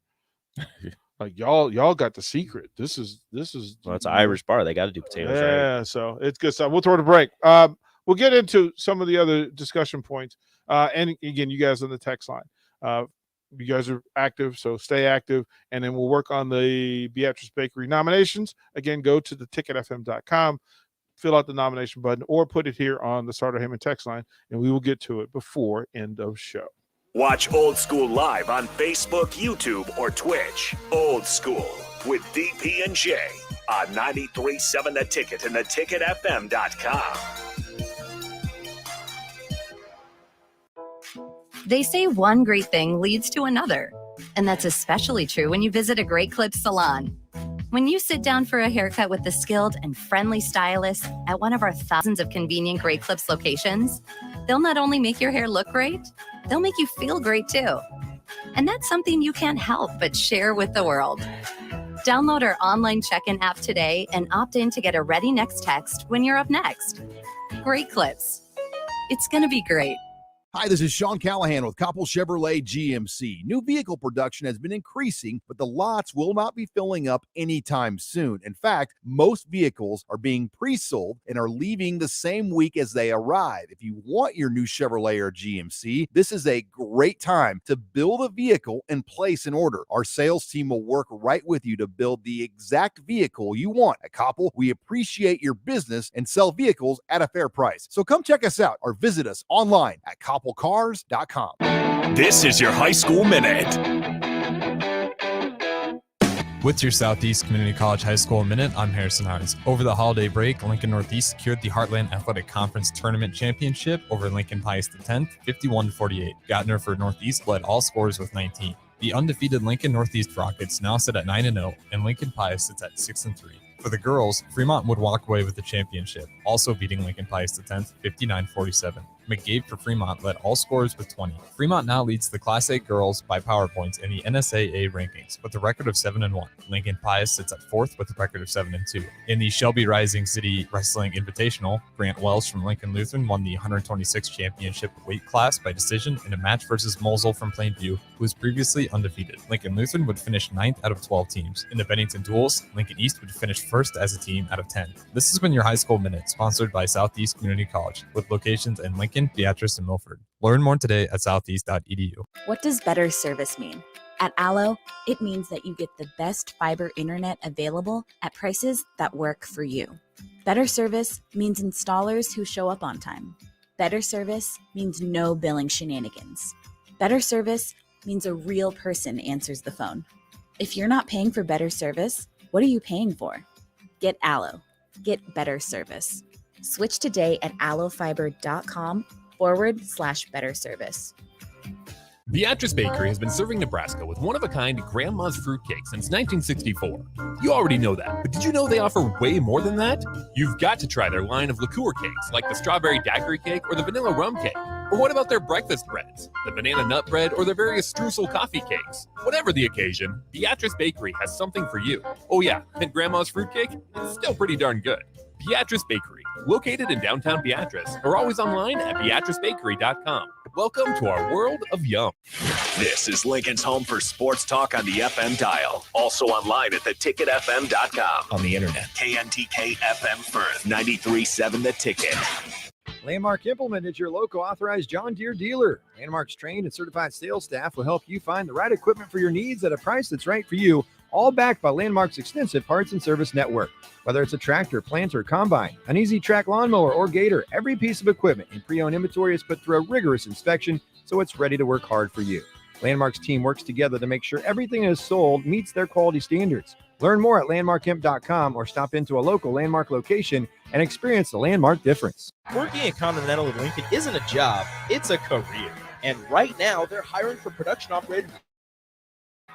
Like y'all got the secret. This is well, it's an Irish bar. They got to do potatoes, right? Yeah, so it's good stuff. We'll throw it a break. We'll get into some of the other discussion points. And again, you guys on the text line. You guys are active, so stay active. And then we'll work on the Beatrice Bakery nominations. Again, go to theticketfm.com, fill out the nomination button, or put it here on the Sartor Hamann text line, and we will get to it before end of show. Watch Old School live on Facebook, YouTube, or Twitch. Old School with DP and J on 93.7 The Ticket and theticketfm.com. They say one great thing leads to another, and that's especially true when you visit a Great Clips salon. When you sit down for a haircut with the skilled and friendly stylist at one of our thousands of convenient Great Clips locations, they'll not only make your hair look great, they'll make you feel great too. And that's something you can't help but share with the world. Download our online check-in app today and opt in to get a ready next text when you're up next. Great Clips. It's going to be great. Hi, this is Sean Callahan with Koppel Chevrolet GMC. New vehicle production has been increasing, but the lots will not be filling up anytime soon. In fact, most vehicles are being pre-sold and are leaving the same week as they arrive. If you want your new Chevrolet or GMC, this is a great time to build a vehicle and place an order. Our sales team will work right with you to build the exact vehicle you want. At Koppel, we appreciate your business and sell vehicles at a fair price. So come check us out or visit us online at koppelcars.com. This is your High School Minute. With your Southeast Community College High School Minute, I'm Harrison Hines. Over the holiday break, Lincoln Northeast secured the Heartland Athletic Conference Tournament Championship over Lincoln Pius X, 51-48. Gardner for Northeast led all scorers with 19. The undefeated Lincoln Northeast Rockets now sit at 9-0, and Lincoln Pius sits at 6-3. For the girls, Fremont would walk away with the championship, also beating Lincoln Pius X, 59-47. McGabe for Fremont led all scorers with 20. Fremont now leads the Class A girls by power points in the NSAA rankings with a record of 7-1. Lincoln Pius sits at 4th with a record of 7-2. In the Shelby Rising City Wrestling Invitational, Grant Wells from Lincoln Lutheran won the 126 championship weight class by decision in a match versus Mosel from Plainview, who was previously undefeated. Lincoln Lutheran would finish 9th out of 12 teams. In the Bennington duels, Lincoln East would finish 1st as a team out of 10. This has been your High School Minute, sponsored by Southeast Community College, with locations in Lincoln, Beatrice, and Milford. Learn more today at southeast.edu. What does better service mean? At Allo, it means that you get the best fiber internet available at prices that work for you. Better service means installers who show up on time. Better service means no billing shenanigans. Better service means a real person answers the phone. If you're not paying for better service, what are you paying for? Get Allo. Get better service. Switch today at allofiber.com/better service. Beatrice Bakery has been serving Nebraska with one-of-a-kind grandma's fruitcake since 1964. You already know that, but did you know they offer way more than that? You've got to try their line of liqueur cakes, like the strawberry daiquiri cake or the vanilla rum cake. Or what about their breakfast breads, the banana nut bread, or their various streusel coffee cakes? Whatever the occasion, Beatrice Bakery has something for you. Oh yeah, and grandma's fruitcake? It's still pretty darn good. Beatrice Bakery, located in downtown Beatrice, or always online at beatricebakery.com. Welcome to our world of yum. This is Lincoln's home for sports talk on the FM dial. Also online at theticketfm.com. On the internet. KNTK FM Firth, 93.7 The Ticket. Landmark Implement is your local authorized John Deere dealer. Landmark's trained and certified sales staff will help you find the right equipment for your needs at a price that's right for you, all backed by Landmark's extensive parts and service network. Whether it's a tractor, planter, combine, an easy track lawnmower, or gator, every piece of equipment in pre-owned inventory is put through a rigorous inspection so it's ready to work hard for you. Landmark's team works together to make sure everything is sold meets their quality standards. Learn more at landmarkimp.com or stop into a local Landmark location and experience the Landmark difference. Working at Continental in Lincoln isn't a job, it's a career. And right now, they're hiring for production operators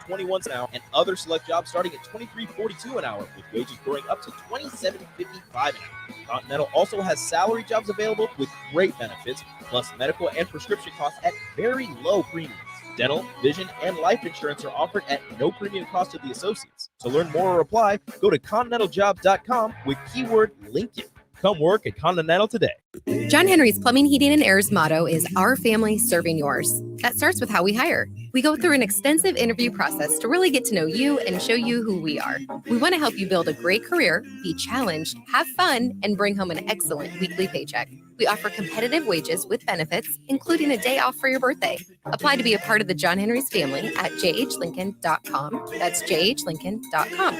21 an hour and other select jobs starting at $23.42 an hour, with wages growing up to $27.55 an hour. Continental also has salary jobs available with great benefits, plus medical and prescription costs at very low premiums. Dental, vision, and life insurance are offered at no premium cost to the associates. To learn more or apply, go to continentaljob.com with keyword Lincoln. Come work at Continental today. John Henry's Plumbing, Heating, and Air's motto is our family serving yours. That starts with how we hire. We go through an extensive interview process to really get to know you and show you who we are. We want to help you build a great career, be challenged, have fun, and bring home an excellent weekly paycheck. We offer competitive wages with benefits, including a day off for your birthday. Apply to be a part of the John Henry's family at jhlincoln.com. That's jhlincoln.com.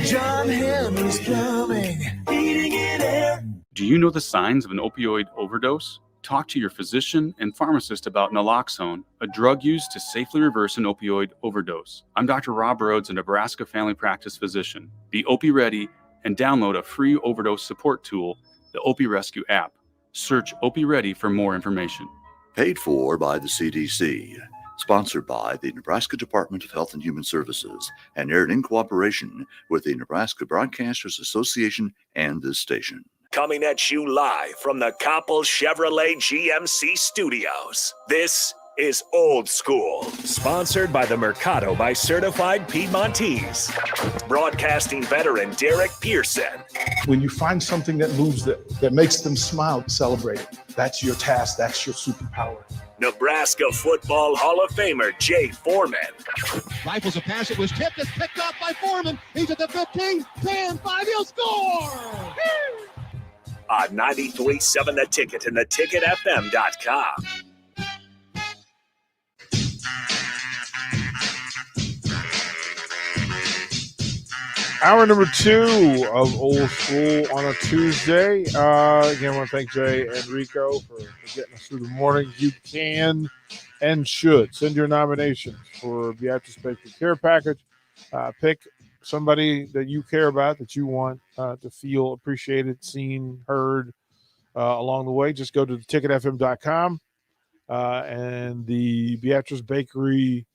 John Henry's Plumbing, Heating, and Air. Do you know the signs of an opioid overdose? Talk to your physician and pharmacist about naloxone, a drug used to safely reverse an opioid overdose. I'm Dr. Rob Rhodes, a Nebraska family practice physician. Be Opie Ready and download a free overdose support tool, the Opie Rescue app. Search Opie Ready for more information. Paid for by the CDC. Sponsored by the Nebraska Department of Health and Human Services and aired in cooperation with the Nebraska Broadcasters Association and this station. Coming at you live from the Koppel Chevrolet GMC studios. This is Old School. Sponsored by the Mercado by Certified Piedmontese. Broadcasting veteran Derek Pearson. When you find something that moves that makes them smile, celebrate it. That's your task. That's your superpower. Nebraska Football Hall of Famer Jay Foreman. Rifles a pass. It was tipped. It's picked off by Foreman. He's at the 15, 10, 5. He'll score! On 93.7 The Ticket and theticketfm.com. Hour number 2 of Old School on a Tuesday. Again, I want to thank Jay and Rico for getting us through the morning. You can and should send your nominations for Beatrice Bakery Care Package. Pick somebody that you care about, that you want to feel appreciated, seen, heard along the way. Just go to theticketfm.com and the Beatrice Bakery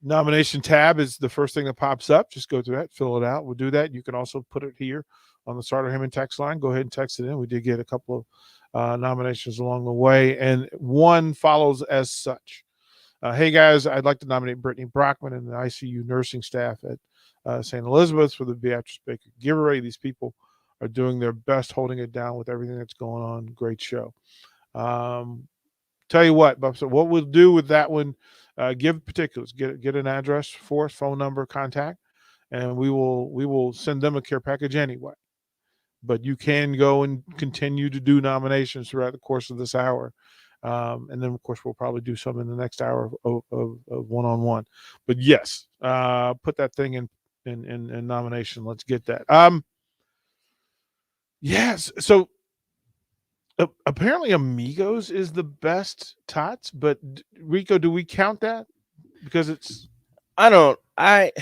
nomination tab is the first thing that pops up. Just go to that, fill it out. We'll do that. You can also put it here on the Starter Hammond text line. Go ahead and text it in. We did get a couple of nominations along the way, and one follows as such. Hey, guys, I'd like to nominate Brittany Brockman and the ICU nursing staff at St. Elizabeth's for the Beatrice Baker giveaway. These people are doing their best, holding it down with everything that's going on. Great show. Tell you what, Bob, so what we'll do with that one, give particulars, get an address for us, phone number, contact, and we will send them a care package anyway. But you can go and continue to do nominations throughout the course of this hour And then, of course, we'll probably do some in the next hour of one-on-one. But yes, put that thing in nomination. Let's get that. Yes. So apparently Amigos is the best tots, but Rico, do we count that? Because it's I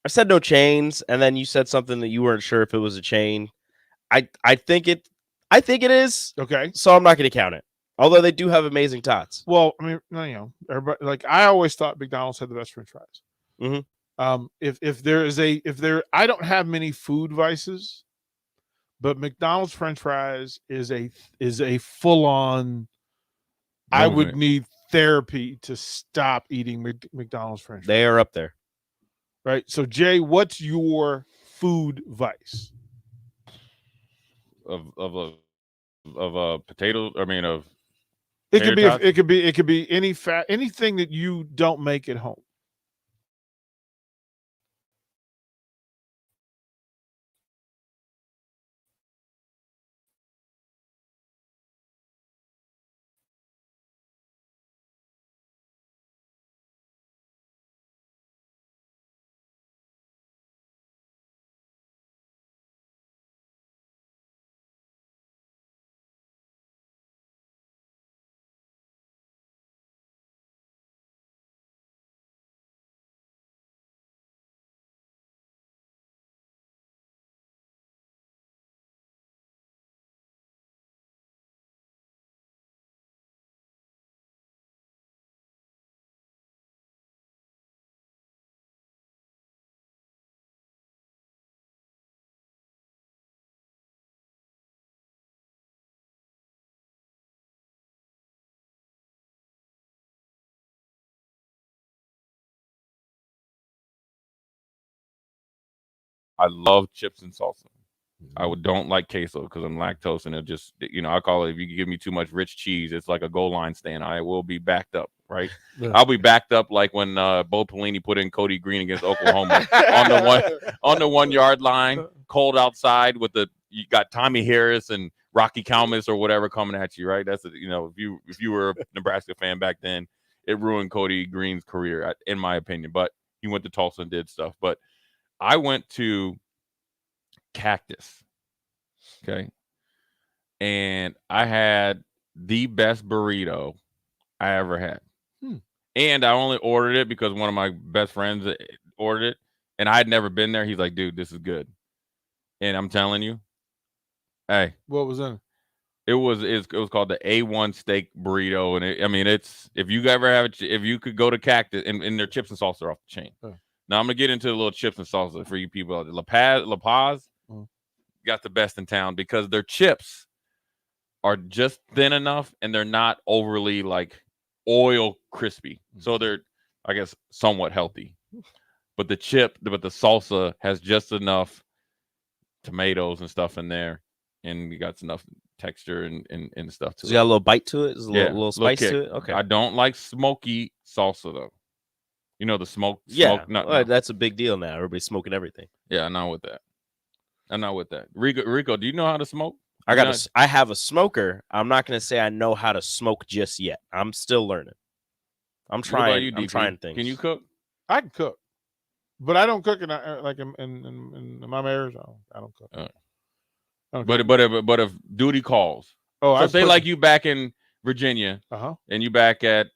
said no chains, and then you said something that you weren't sure if it was a chain. I think it is. Okay. So I'm not going to count it. Although they do have amazing tots. Well, I mean, everybody, like, I always thought McDonald's had the best French fries. Mm-hmm. I don't have many food vices, but McDonald's French fries is a full on. I would need therapy to stop eating McDonald's French fries. They are up there. Right. So Jay, what's your food vice? Of potatoes. I mean, of it could be anything that you don't make at home. I love chips and salsa. I don't like queso because I'm lactose, and it just, I call it, if you give me too much rich cheese, it's like a goal line stand. I will be backed up, right? Yeah. I'll be backed up like when Bo Pelini put in Cody Green against Oklahoma on the 1 yard line, cold outside you got Tommy Harris and Rocky Kalmus or whatever coming at you, right? That's if you were a Nebraska fan back then, it ruined Cody Green's career, in my opinion. But he went to Tulsa and did stuff. But I went to Cactus, okay, and I had the best burrito I ever had. And I only ordered it because one of my best friends ordered it, and I had never been there. He's like, dude, this is good. And I'm telling you, hey, what was in it? It was called the A1 steak burrito, and it's if you ever have it, if you could go to Cactus, and their chips and salsa are off the chain. Now I'm gonna get into a little chips and salsa for you people out there. La Paz got the best in town because their chips are just thin enough and they're not overly like oil crispy. So they're, I guess, somewhat healthy. But the salsa has just enough tomatoes and stuff in there, and you got enough texture and stuff to it. So you got a little bite to it? There's a little spice kick. to it? Okay. I don't like smoky salsa though. You know the smoke. Yeah, No. That's a big deal now. Everybody's smoking everything. Yeah, I'm not with that. Rico, do you know how to smoke? I have a smoker. I'm not going to say I know how to smoke just yet. I'm still learning. I'm trying. I'm trying things. Can you cook? I can cook, but I don't cook in my marriage. I don't cook. But if duty calls, so say like you back in Virginia, and you back at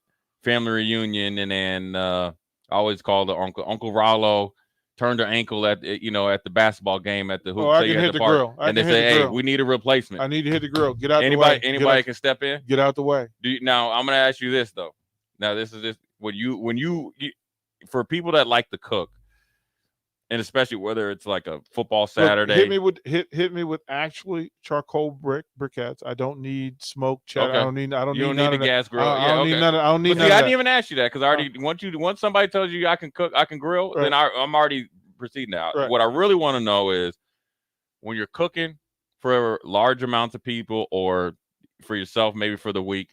family reunion, and then I always call the Uncle Rollo turned her ankle at the basketball game at the hoop. I can hit the grill. And they say, hey, we need a replacement. I need to hit the grill. Get out the way. Anybody can step in? Get out the way. Now, I'm going to ask you this, though. Now, this is when you for people that like to cook, and especially whether it's like a football Saturday. Look, hit me with actually charcoal briquettes. I don't need smoked cheddar. Okay. I don't need the gas grill. I don't need none of I didn't even ask you that because I already once somebody tells you I can cook, I can grill, then I'm already proceeding now. Right. What I really want to know is when you're cooking for large amounts of people or for yourself, maybe for the week,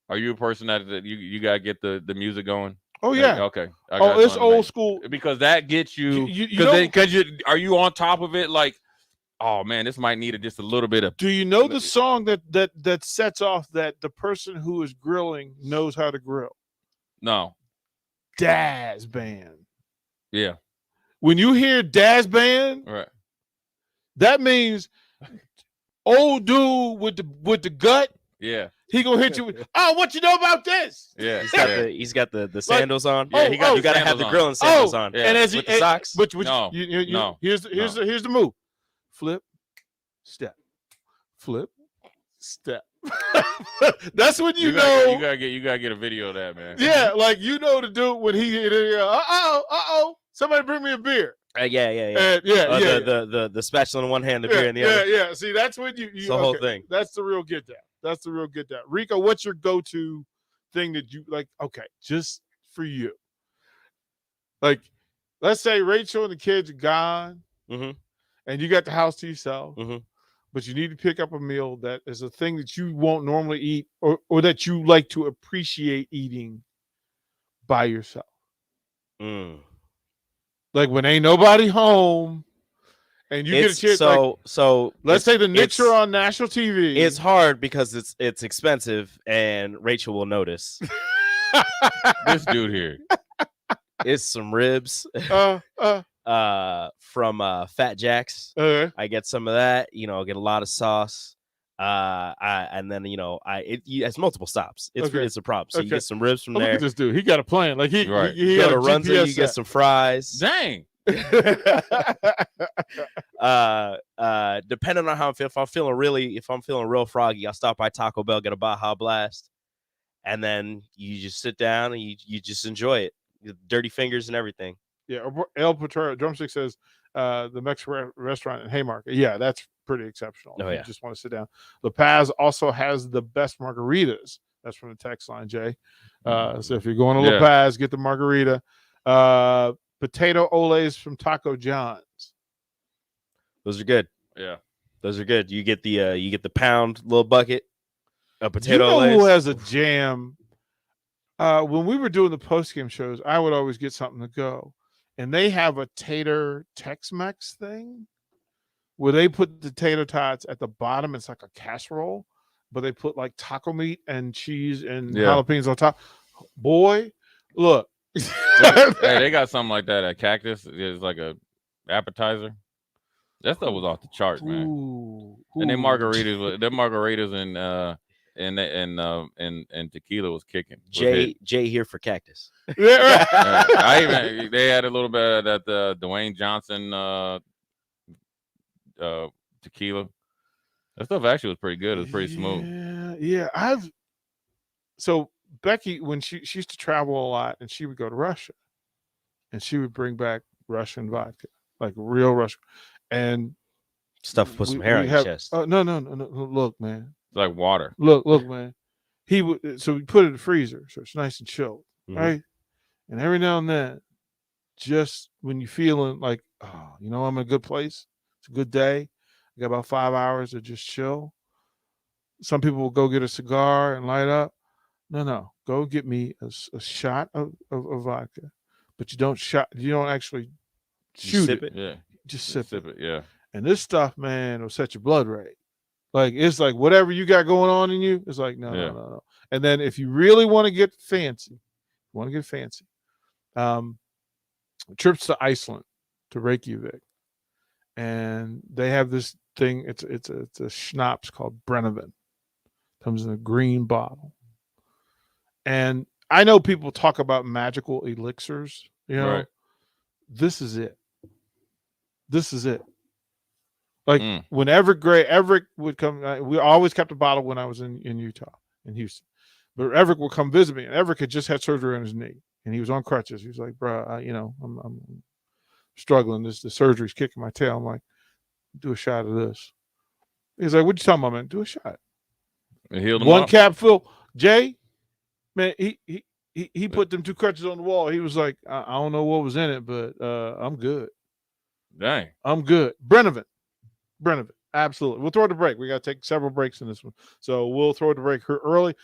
are you a person that you gotta get the music going? Oh yeah. Okay. It's old school because that gets you. Because are you on top of it? Like oh man, this might need just a little bit of. Do you know the song that sets off that the person who is grilling knows how to grill? No. Daz Band. Yeah. When you hear Daz Band, right, that means old dude with the gut. Yeah. He gonna hit you with, oh, what you know about this? Yeah. He's got the sandals on. Yeah, you got to have the grilling sandals on. Yeah. And as with he, the socks. But No. No. Here's the move. Flip, step, flip, step. That's when you know you gotta get a video of that, man. Yeah, like you know the dude when he hit it. Somebody bring me a beer. Yeah. The spatula in one hand, the beer in the other. Yeah. See, that's when you It's the whole thing. That's the real get down. That's the real get down. Rico, what's your go-to thing that you like? Okay, just for you. Like, let's say Rachel and the kids are gone, and you got the house to yourself, but you need to pick up a meal that is a thing that you won't normally eat, or that you like to appreciate eating by yourself. Like when ain't nobody home. And you get a chance. So let's say the Knicks are on national TV. It's hard because it's expensive, and Rachel will notice. This dude here. It's some ribs from Fat Jack's. I get some of that. Get a lot of sauce. And then it's multiple stops. It's a problem. So you get some ribs from there. Look at this dude. He got a plan. Like he go got to a Runza, GPS you get some fries. Dang. Depending on how I'm feeling, if I'm feeling real froggy, I'll stop by Taco Bell, get a Baja Blast, and then you just sit down and you just enjoy it. Dirty fingers and everything. Yeah, El Patero Drumstick says the Mexican restaurant in Haymarket. Yeah, that's pretty exceptional. Oh, yeah. You just want to sit down. La Paz also has the best margaritas. That's from the text line, Jay. So if you're going to La Paz, get the margarita. Potato olays from Taco John's. Those are good. Yeah, those are good. You get the pound little bucket of potato olays. Who has a jam? When we were doing the post-game shows, I would always get something to go. And they have a tater Tex-Mex thing where they put the tater tots at the bottom. It's like a casserole, but they put like taco meat and cheese and jalapenos on top. Boy, look. Hey, they got something like that at Cactus. It's like a appetizer. That stuff was off the charts, man. And their margaritas and tequila was kicking. Jay here for Cactus. Yeah, right. They had a little bit of that Dwayne Johnson tequila. That stuff actually was pretty good. It was pretty smooth. Yeah. So Becky, when she used to travel a lot, and she would go to Russia, and she would bring back Russian vodka, like real Russian, and stuff put some hair on your chest. Oh no! Look, man, it's like water. Look, man. He would we put it in the freezer, so it's nice and chilled, right? And every now and then, just when you're feeling like, I'm in a good place, it's a good day, I got about 5 hours to just chill. Some people will go get a cigar and light up. No. Go get me a shot of vodka, but you don't actually shoot it. Yeah. Just sip it. Yeah. And this stuff, man, will set your blood rate. Like it's like whatever you got going on in you, it's like no. And then if you really want to get fancy, trips to Iceland, to Reykjavik, and they have this thing. It's a schnapps called Brennivin. Comes in a green bottle. And I know people talk about magical elixirs, Right. This is it. Like when Everett would come, we always kept a bottle when I was in Utah, in Houston. But Everett would come visit me, and Everett had just had surgery on his knee, and he was on crutches. He was like, bro, I'm struggling. The surgery's kicking my tail. I'm like, do a shot of this. He's like, what you talking about, man? Do a shot. It healed him One up. cap full. Jay, man, he put them 2 crutches on the wall. He was like, I don't know what was in it, but I'm good. Dang. I'm good. Brennivin. Absolutely. We'll throw the break. We got to take several breaks in this one. So we'll throw the break early.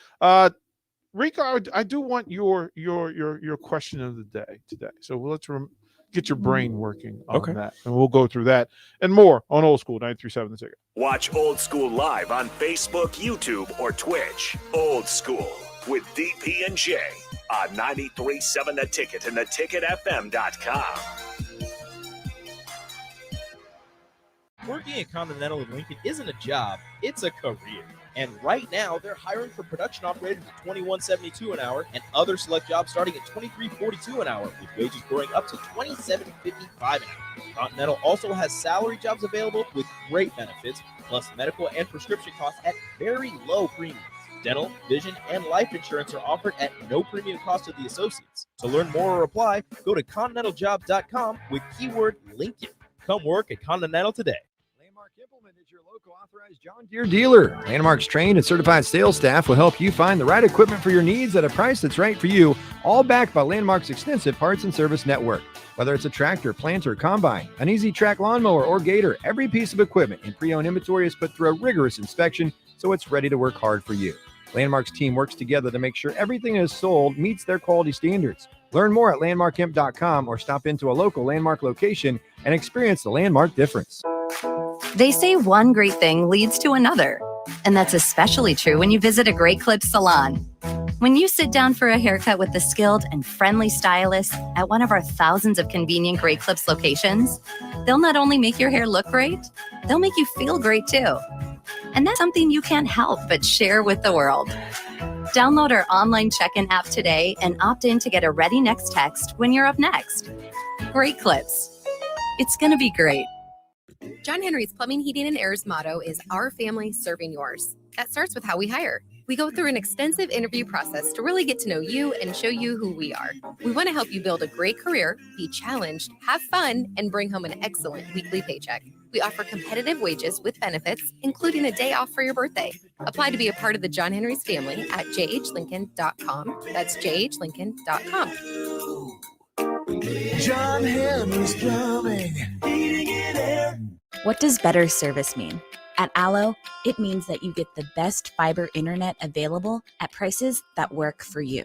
Rico, I do want your question of the day today. So let's get your brain working on that. And we'll go through that and more on Old School 93.7 The Ticket. Watch Old School live on Facebook, YouTube, or Twitch. Old School with DP and J on 93.7 The Ticket and theticketfm.com. Working at Continental in Lincoln isn't a job, it's a career. And right now, they're hiring for production operators at $21.72 an hour and other select jobs starting at $23.42 an hour, with wages growing up to $27.55 an hour. Continental also has salary jobs available with great benefits, plus medical and prescription costs at very low premiums. Dental, vision, and life insurance are offered at no premium cost to the associates. To learn more or apply, go to continentaljobs.com with keyword Lincoln. Come work at Continental today. Authorized John Deere dealer. Landmark's trained and certified sales staff will help you find the right equipment for your needs at a price that's right for you, all backed by Landmark's extensive parts and service network. Whether it's a tractor, planter, combine, an easy track lawnmower, or gator, every piece of equipment in pre-owned inventory is put through a rigorous inspection so it's ready to work hard for you. Landmark's team works together to make sure everything is sold meets their quality standards. Learn more at landmarkimp.com or stop into a local Landmark location and experience the Landmark difference. They say one great thing leads to another, and that's especially true when you visit a Great Clips salon. When you sit down for a haircut with a skilled and friendly stylist at one of our thousands of convenient Great Clips locations, they'll not only make your hair look great, they'll make you feel great too. And that's something you can't help but share with the world. Download our online check-in app today and opt in to get a Ready Next text when you're up next. Great Clips. It's gonna be great. John Henry's Plumbing, Heating, and Air's motto is our family serving yours. That starts with how we hire. We go through an extensive interview process to really get to know you and show you who we are. We want to help you build a great career, be challenged, have fun, and bring home an excellent weekly paycheck. We offer competitive wages with benefits, including a day off for your birthday. Apply to be a part of the John Henry's family at jhlincoln.com. That's jhlincoln.com. John Henry's Plumbing, Heating and Air. What does better service mean? At Allo, it means that you get the best fiber internet available at prices that work for you.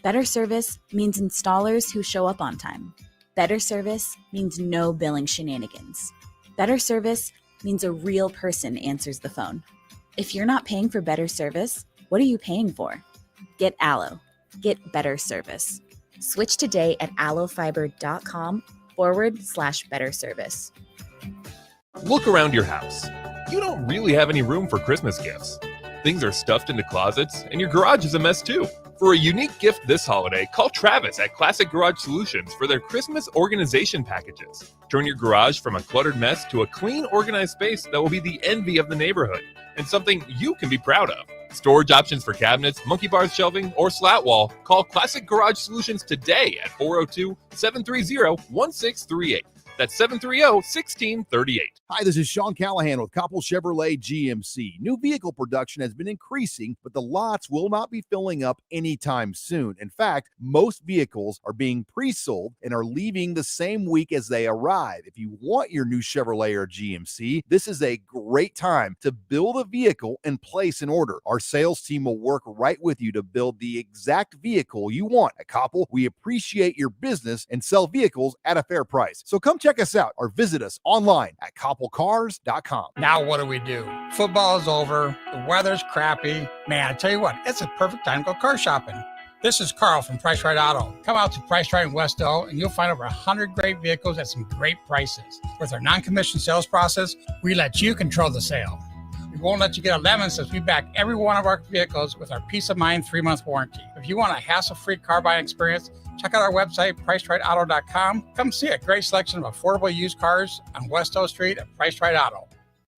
Better service means installers who show up on time. Better service means no billing shenanigans. Better service means a real person answers the phone. If you're not paying for better service, what are you paying for? Get Allo. Get better service. Switch today at allofiber.com/better service. Look around your house. You don't really have any room for Christmas gifts. Things are stuffed into closets, and your garage is a mess too. For a unique gift this holiday, call Travis at Classic Garage Solutions for their Christmas organization packages. Turn your garage from a cluttered mess to a clean, organized space that will be the envy of the neighborhood and something you can be proud of. Storage options for cabinets, monkey bars shelving, or slat wall. Call Classic Garage Solutions today at 402-730-1638. That's 730-1638. Hi, this is Sean Callahan with Koppel Chevrolet GMC. New vehicle production has been increasing, but the lots will not be filling up anytime soon. In fact, most vehicles are being pre-sold and are leaving the same week as they arrive. If you want your new Chevrolet or GMC, this is a great time to build a vehicle and place an order. Our sales team will work right with you to build the exact vehicle you want. At Koppel, we appreciate your business and sell vehicles at a fair price. So come check us out or visit us online at koppelcars.com. Now what do? Football is over. The weather's crappy. Man, I tell you what, it's a perfect time to go car shopping. This is Carl from Price Right Auto. Come out to Price Right in Westo and you'll find over 100 great vehicles at some great prices. With our non-commissioned sales process, we let you control the sale. We won't let you get a lemon since we back every one of our vehicles with our Peace of Mind 3-month warranty. If you want a hassle-free car buying experience, check out our website, PriceRightAuto.com. Come see a great selection of affordable used cars on West O Street at Price Right Auto.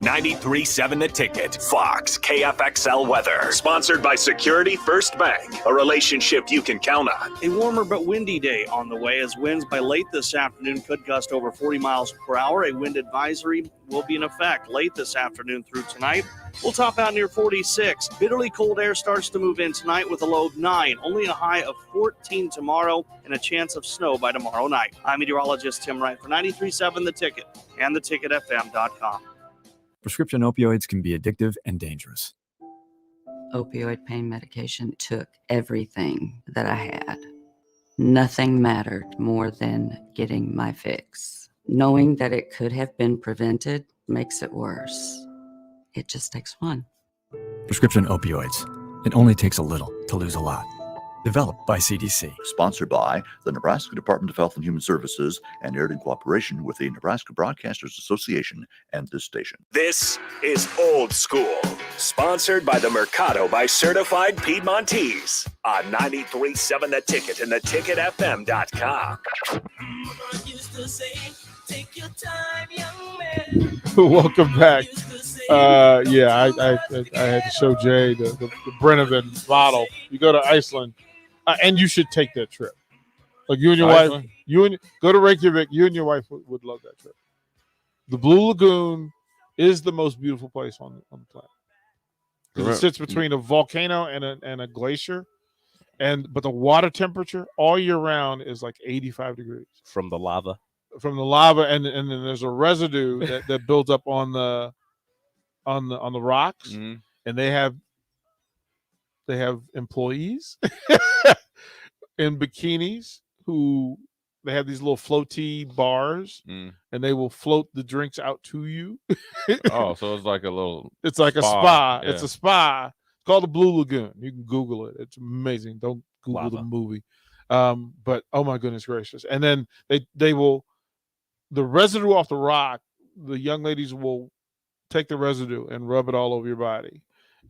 93.7 The Ticket, Fox, KFXL weather. Sponsored by Security First Bank, a relationship you can count on. A warmer but windy day on the way as winds by late this afternoon could gust over 40 miles per hour. A wind advisory will be in effect late this afternoon through tonight. We'll top out near 46. Bitterly cold air starts to move in tonight with a low of 9, only a high of 14 tomorrow, and a chance of snow by tomorrow night. I'm meteorologist Tim Wright for 93.7 The Ticket and theticketfm.com. Prescription opioids can be addictive and dangerous. Opioid pain medication took everything that I had. Nothing mattered more than getting my fix. Knowing that it could have been prevented makes it worse. It just takes one. Prescription opioids. It only takes a little to lose a lot. Developed by CDC. Sponsored by the Nebraska Department of Health and Human Services and aired in cooperation with the Nebraska Broadcasters Association and this station. This is Old School, sponsored by the Mercado by Certified Piedmontese on 93.7 The Ticket and theticketfm.com. Welcome back. Yeah, I had to show Jay the Brenovan bottle. You go to Iceland, and you should take that trip. Like you and your wife, go to Reykjavik. You and your wife would love that trip. The Blue Lagoon is the most beautiful place on the planet. It sits between a volcano and a glacier, but the water temperature all year round is like 85 degrees from the lava. And then there's a residue that builds up on the rocks, and they have employees in bikinis who they have these little floaty bars, and they will float the drinks out to you. Oh, so it's like a little. It's like a spa. Yeah. It's a spa. It's called the Blue Lagoon. You can Google it. It's amazing. Don't Google the movie. But oh my goodness gracious! And then they will. The residue off the rock, the young ladies will take the residue and rub it all over your body.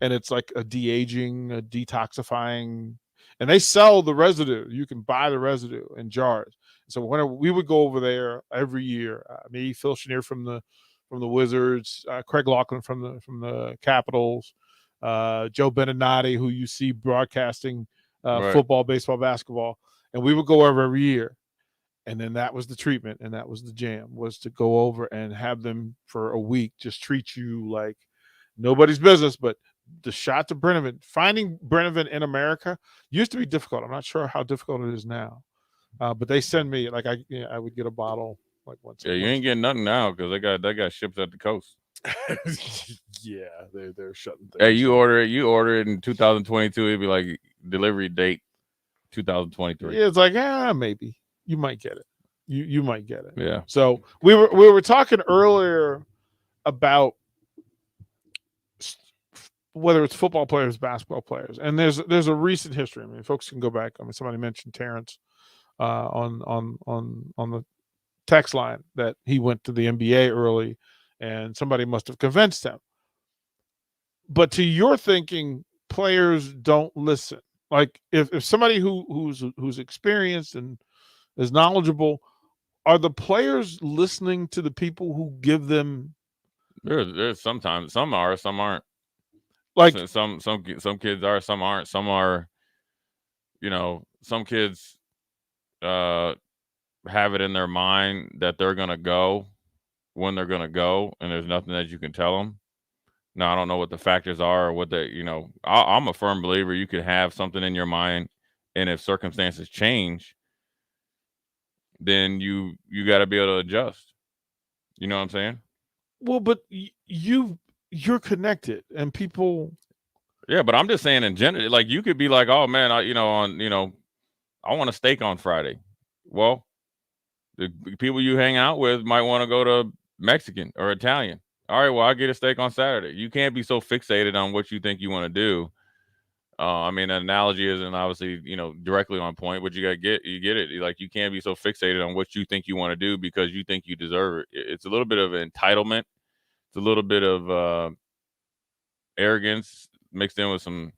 And it's like a de-aging, a detoxifying. And they sell the residue. You can buy the residue in jars. So whenever we would go over there every year, me, Phil Chenier from the Wizards, Craig Laughlin from the Capitals, Joe Beninati, who you see broadcasting football, baseball, basketball. And we would go over every year. And then that was the treatment, and that was the jam, was to go over and have them for a week just treat you like nobody's business. But the shot to Brenovan, finding Brenovan in America used to be difficult. I'm not sure how difficult it is now. But they send me, like I would get a bottle like once. Yeah, you ain't getting nothing now because they got ships at the coast. Yeah, they're shutting things. Hey, you order it in 2022, it'd be like delivery date 2023. Yeah, it's like maybe. You might get it. You might get it. Yeah. So we were talking earlier about whether it's football players, basketball players, and there's a recent history. I mean, folks can go back. I mean, somebody mentioned Terrence on the text line that he went to the NBA early, and somebody must have convinced him. But to your thinking, players don't listen. Like if somebody who's experienced and is knowledgeable, are the players listening to the people who give them? There's sometimes some are, some aren't. Like some kids are, some aren't. Some are, some kids have it in their mind that they're gonna go when they're gonna go, and there's nothing that you can tell them. Now I don't know what the factors are or what I'm a firm believer you could have something in your mind, and if circumstances change, then you got to be able to adjust. You know what I'm saying? Well, but you're connected, and people. Yeah, but I'm just saying in general, like you could be like, oh man, I want a steak on Friday. Well, the people you hang out with might want to go to Mexican or Italian. All right, well, I'll get a steak on Saturday. You can't be so fixated on what you think you want to do. I mean, an analogy isn't obviously, directly on point, but you get it. Like you can't be so fixated on what you think you want to do because you think you deserve it. It's a little bit of entitlement. It's a little bit of arrogance mixed in with some.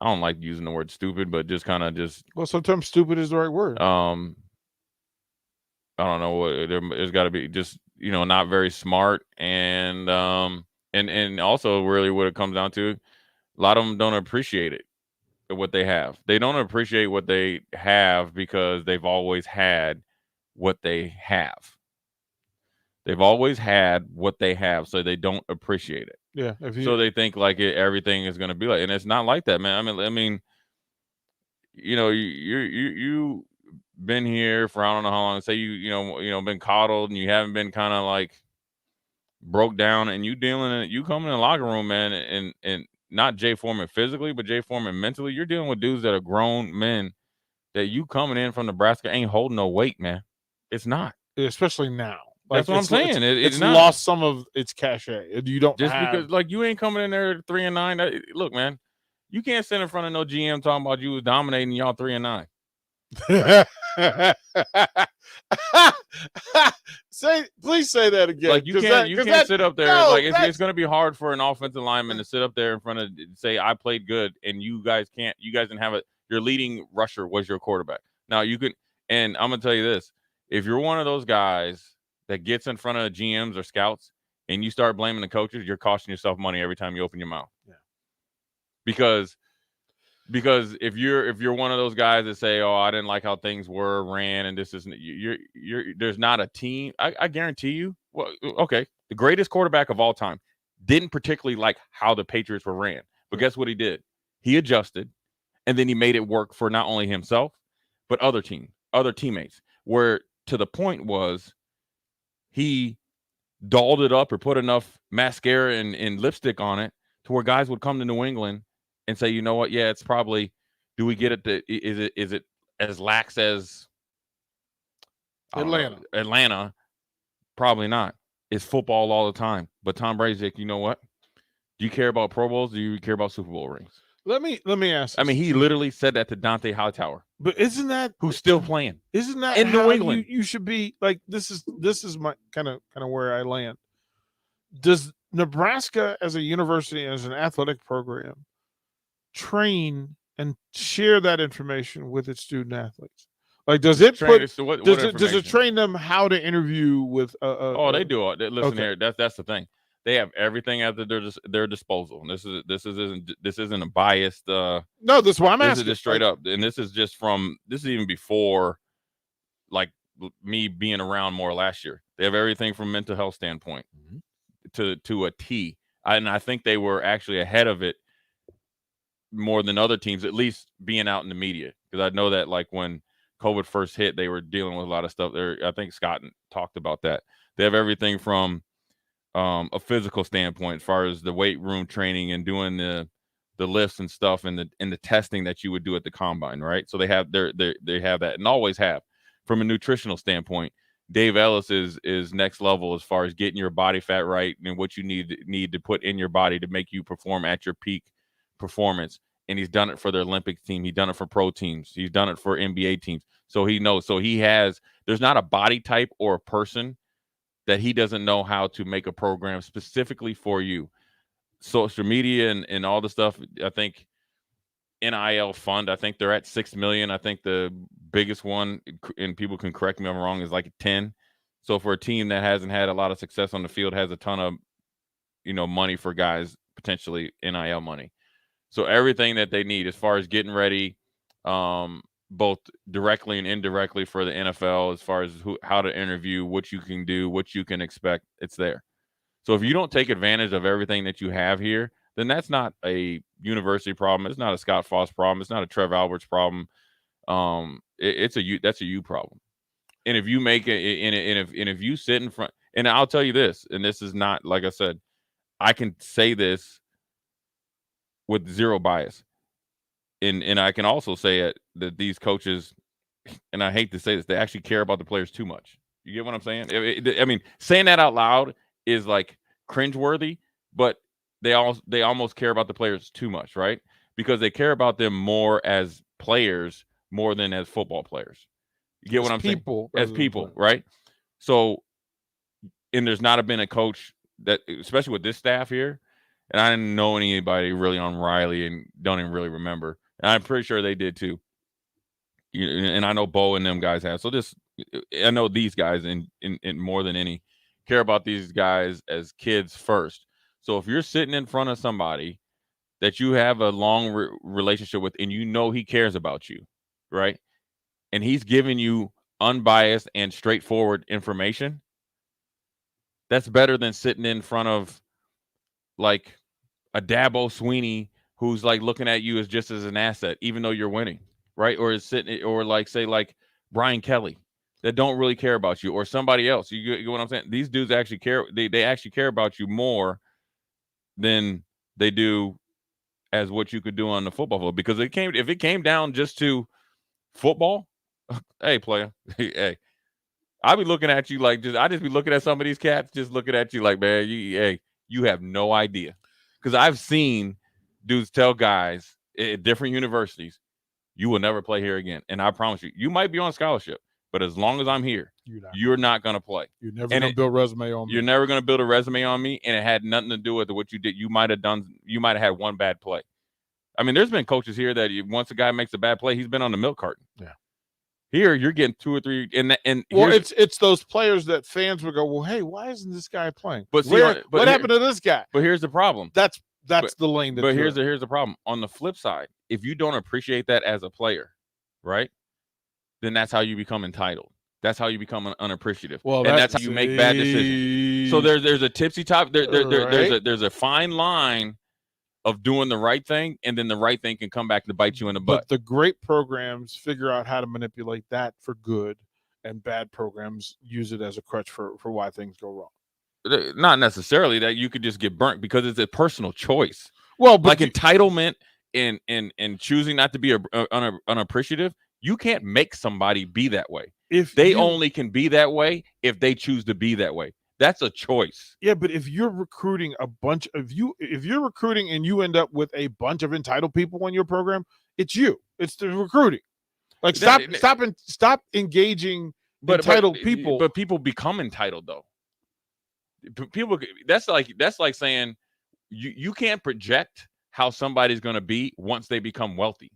I don't like using the word stupid, but just kind of Well, sometimes stupid is the right word. I don't know what there's got to be just not very smart and also really what it comes down to. A lot of them don't appreciate it, what they have. They don't appreciate what they have because they've always had what they have. They've always had what they have, so they don't appreciate it. Yeah. So they think like everything is going to be like, and it's not like that, man. I mean, you been here for I don't know how long. Say you been coddled and you haven't been kind of like broke down, and you come in the locker room, man, and not Jay Foreman physically, but Jay Foreman mentally. You're dealing with dudes that are grown men that you coming in from Nebraska ain't holding no weight, man. It's not. Especially now. That's what I'm saying. It's not. lost some of its cachet. You don't Just have... because, like, you ain't coming in there 3-9. Look, man, you can't sit in front of no GM talking about you was dominating y'all 3-9. Please say that again. Like, you can't sit up there. No, like, it's going to be hard for an offensive lineman to sit up there in front of, say, I played good, and you guys can't. You guys didn't have it. Your leading rusher was your quarterback. Now you can, and I'm going to tell you this: if you're one of those guys that gets in front of GMs or scouts and you start blaming the coaches, you're costing yourself money every time you open your mouth. Yeah. Because if you're one of those guys that say, "Oh, I didn't like how things ran," and this isn't, there's not a team. I guarantee you. Well, okay, the greatest quarterback of all time didn't particularly like how the Patriots were ran, but guess what he did? He adjusted, and then he made it work for not only himself but other teammates. Where to the point was, he dolled it up or put enough mascara and lipstick on it to where guys would come to New England and say, you know what? Yeah, it's probably. Do we get it? Is it as lax as Atlanta? Probably not. It's football all the time. But Tom Brady's like, you know what? Do you care about Pro Bowls? Do you care about Super Bowl rings? Let me ask. I mean, he literally said that to Dante Hightower. But isn't that who's still playing? Isn't that in New England? You should be like, this is my kind of where I land. Does Nebraska as a university, as an athletic program, train and share that information with its student athletes? Like, does it does it train them how to interview with? They do. Listen here, that's the thing. They have everything at their disposal. And this isn't a biased. No, this is why I'm asking. This is just straight up, and this is even before, like, me being around more last year. They have everything from mental health standpoint to a T, and I think they were actually ahead of it more than other teams, at least being out in the media. Because I know that, like, when COVID first hit, they were dealing with a lot of stuff there. I think Scott talked about that. They have everything from a physical standpoint, as far as the weight room training and doing the lifts and stuff, and the testing that you would do at the combine, right? So they have they have that, and always have. From a nutritional standpoint, Dave Ellis is next level as far as getting your body fat right and what you need to put in your body to make you perform at your peak performance. And he's done it for the Olympic team. He's done it for pro teams. He's done it for NBA teams. So he knows. So there's not a body type or a person that he doesn't know how to make a program specifically for you. Social media and all the stuff, I think NIL fund, I think they're at $6 million. I think the biggest one, and people can correct me if I'm wrong, is like 10. So for a team that hasn't had a lot of success on the field, has a ton of, money for guys, potentially NIL money. So everything that they need as far as getting ready, both directly and indirectly for the NFL, as far as how to interview, what you can do, what you can expect, it's there. So if you don't take advantage of everything that you have here, then that's not a university problem. It's not a Scott Foss problem. It's not a Trev Alberts problem. That's a you problem. And if you make it, and if you sit in front, and I'll tell you this, and this is not, like I said, I can say this with zero bias. And I can also say it, that these coaches, and I hate to say this, they actually care about the players too much. You get what I'm saying? I mean, saying that out loud is like cringeworthy, but they almost care about the players too much, right? Because they care about them more as players more than as football players. You get what I'm saying? As people, right? So, and there's not been a coach that, especially with this staff here, and I didn't know anybody really on Riley and don't even really remember. And I'm pretty sure they did too. And I know Bo and them guys have. So I know these guys in more than any care about these guys as kids first. So if you're sitting in front of somebody that you have a long relationship with, and he cares about you, right? And he's giving you unbiased and straightforward information, that's better than sitting in front of like a Dabo Sweeney who's like looking at you as just as an asset, even though you're winning, right? Or is sitting, or like say like Brian Kelly that don't really care about you, or somebody else. You get what I'm saying? These dudes actually care. They actually care about you more than they do as what you could do on the football field. Because if it came down just to Football, hey player, hey, I be looking at you like I just be looking at some of these cats, just looking at you like, man, you have no idea, because I've seen dudes tell guys at different universities, you will never play here again, and I promise you, you might be on scholarship, but as long as I'm here, you're not going to play. You're never going to build a resume on me. You're never going to build a resume on me, and it had nothing to do with what you did. You might have had one bad play. I mean, there's been coaches here that once a guy makes a bad play, he's been on the milk carton. Yeah. Here, you're getting 2 or 3, and well, it's those players that fans would go, well, hey, why isn't this guy playing? But see, what happened to this guy? But here's the problem. That's the lane. But here's the problem. On the flip side, if you don't appreciate that as a player, right, then that's how you become entitled. That's how you become unappreciative. Well, and that's how you make bad decisions. So there's a tipsy top. There's a fine line of doing the right thing, and then the right thing can come back to bite you in the butt. But the great programs figure out how to manipulate that for good, and bad programs use it as a crutch for why things go wrong. Not necessarily that you could just get burnt, because it's a personal choice. Well, but like entitlement and choosing not to be unappreciative, you can't make somebody be that way. If they only can be that way if they choose to be that way. That's a choice. Yeah, but if you're recruiting if you're recruiting and you end up with a bunch of entitled people in your program, it's you. It's the recruiting. Like stop engaging entitled people. But people become entitled though. People, that's like saying you can't project how somebody's going to be once they become wealthy.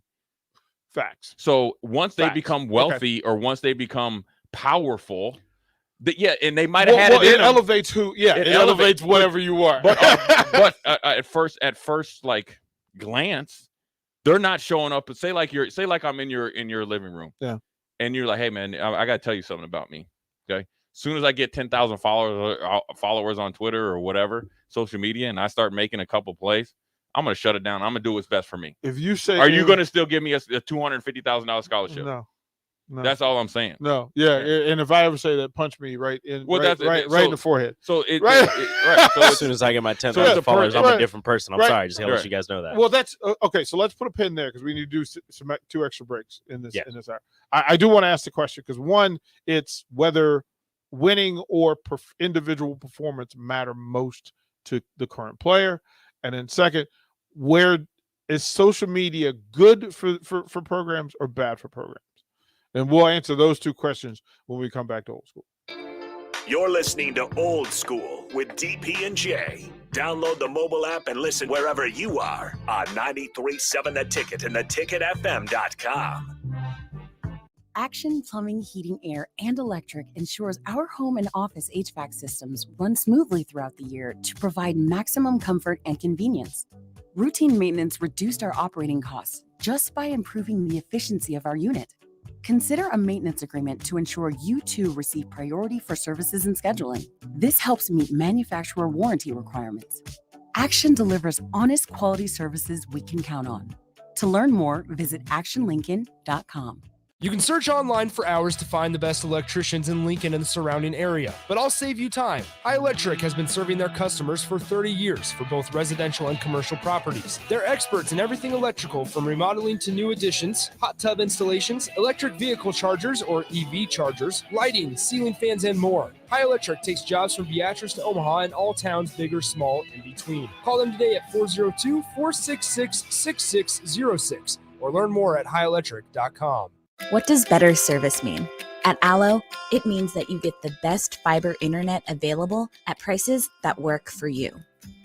Facts. So once they become wealthy, or once they become powerful, and they might have had it. It elevates who. Yeah, it elevates whatever you are. But at first, like glance, they're not showing up. Say like I'm in your living room. Yeah. And you're like, hey man, I got to tell you something about me. Okay. As soon as I get 10,000 followers on Twitter or whatever social media, and I start making a couple plays, I'm going to shut it down. I'm going to do what's best for me. If you say, are you going to still give me a $250,000 scholarship? No. That's all I'm saying. No. Yeah. And if I ever say that, punch me right in in the forehead. So So as soon as I get my 10,000 followers, I'm a different person. I'm sorry. Just to let you guys know that. Well, that's okay. So let's put a pin there, because we need to do some 2 extra breaks in this hour. I do want to ask the question, because one, it's whether winning or individual performance matter most to the current player. And then second, where is social media good for programs or bad for programs? And we'll answer those 2 questions when we come back to Old School. You're listening to Old School with DP and J. Download the mobile app and listen wherever you are on 93.7 The Ticket and theticketfm.com. Action Plumbing, Heating, Air, and Electric ensures our home and office HVAC systems run smoothly throughout the year to provide maximum comfort and convenience. Routine maintenance reduced our operating costs just by improving the efficiency of our unit. Consider a maintenance agreement to ensure you too receive priority for services and scheduling. This helps meet manufacturer warranty requirements. Action delivers honest quality services we can count on. To learn more, visit actionlincoln.com. You can search online for hours to find the best electricians in Lincoln and the surrounding area, but I'll save you time. High Electric has been serving their customers for 30 years for both residential and commercial properties. They're experts in everything electrical, from remodeling to new additions, hot tub installations, electric vehicle chargers or EV chargers, lighting, ceiling fans, and more. High Electric takes jobs from Beatrice to Omaha and all towns, big or small, in between. Call them today at 402-466-6606 or learn more at highelectric.com. What does better service mean? At Allo, it means that you get the best fiber internet available at prices that work for you.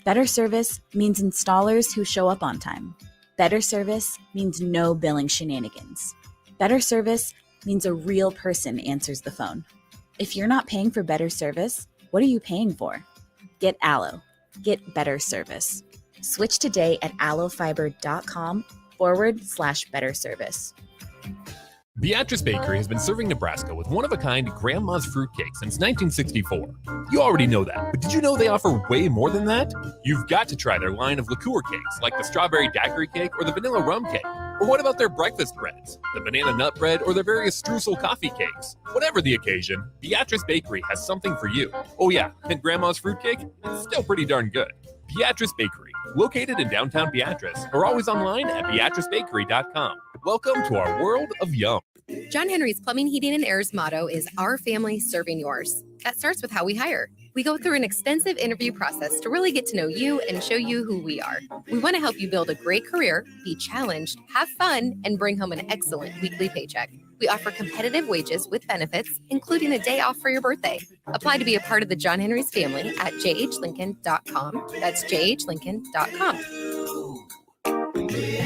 Better service means installers who show up on time. Better service means no billing shenanigans. Better service means a real person answers the phone. If you're not paying for better service, what are you paying for? Get Allo. Get better service. Switch today at allofiber.com/better service. Beatrice Bakery has been serving Nebraska with one-of-a-kind grandma's fruitcake since 1964. You already know that, but did you know they offer way more than that? You've got to try their line of liqueur cakes, like the strawberry daiquiri cake or the vanilla rum cake. Or what about their breakfast breads, the banana nut bread, or their various streusel coffee cakes? Whatever the occasion, Beatrice Bakery has something for you. Oh yeah, and grandma's fruitcake? It's still pretty darn good. Beatrice Bakery, located in downtown Beatrice, or always online at beatricebakery.com. Welcome to our world of yum. John Henry's Plumbing, Heating, and Air's motto is our family serving yours. That starts with how we hire. We go through an extensive interview process to really get to know you and show you who we are. We want to help you build a great career, be challenged, have fun, and bring home an excellent weekly paycheck. We offer competitive wages with benefits, including a day off for your birthday. Apply to be a part of the John Henry's family at jhlincoln.com. That's jhlincoln.com.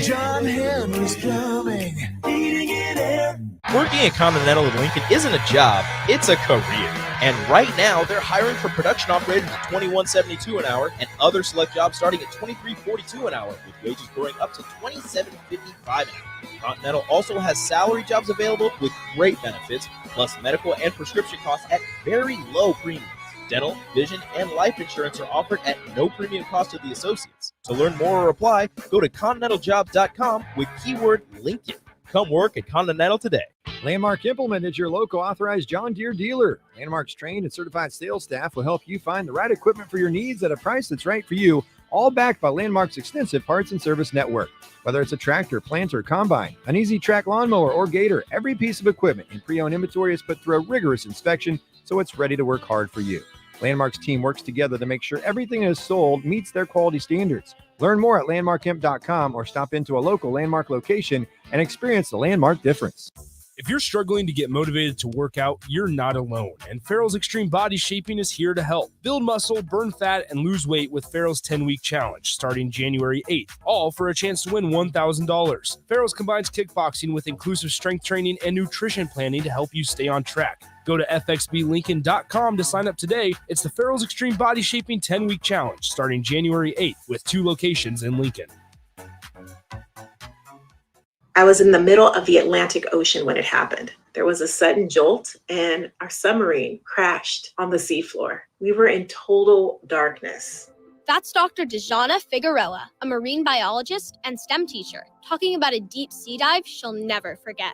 John Henry's Plumbing, Heating and Air. Working at Continental in Lincoln isn't a job, it's a career. And right now, they're hiring for production operators at $21.72 an hour and other select jobs starting at $23.42 an hour, with wages growing up to $27.55 an hour. Continental also has salary jobs available with great benefits, plus medical and prescription costs at very low premiums. Dental, vision, and life insurance are offered at no premium cost to the associates. To learn more or apply, go to continentaljobs.com with keyword Lincoln. Come work at Continental today. Landmark Implement is your local authorized John Deere dealer. Landmark's trained and certified sales staff will help you find the right equipment for your needs at a price that's right for you, all backed by Landmark's extensive parts and service network. Whether it's a tractor, planter, combine, an easy track lawnmower, or gator, every piece of equipment in pre-owned inventory is put through a rigorous inspection so it's ready to work hard for you. Landmark's team works together to make sure everything is sold meets their quality standards. Learn more at landmarkimp.com or stop into a local Landmark location and experience the Landmark difference. If you're struggling to get motivated to work out, you're not alone, and Farrell's Extreme Body Shaping is here to help. Build muscle, burn fat, and lose weight with Farrell's 10-week challenge starting January 8th, all for a chance to win $1,000. Farrell's combines kickboxing with inclusive strength training and nutrition planning to help you stay on track. Go to fxblincoln.com to sign up today. It's the Farrell's Extreme Body Shaping 10-week challenge starting January 8th with 2 locations in Lincoln. I was in the middle of the Atlantic Ocean when it happened. There was a sudden jolt and our submarine crashed on the seafloor. We were in total darkness. That's Dr. Dejana Figueroa, a marine biologist and STEM teacher, talking about a deep sea dive she'll never forget.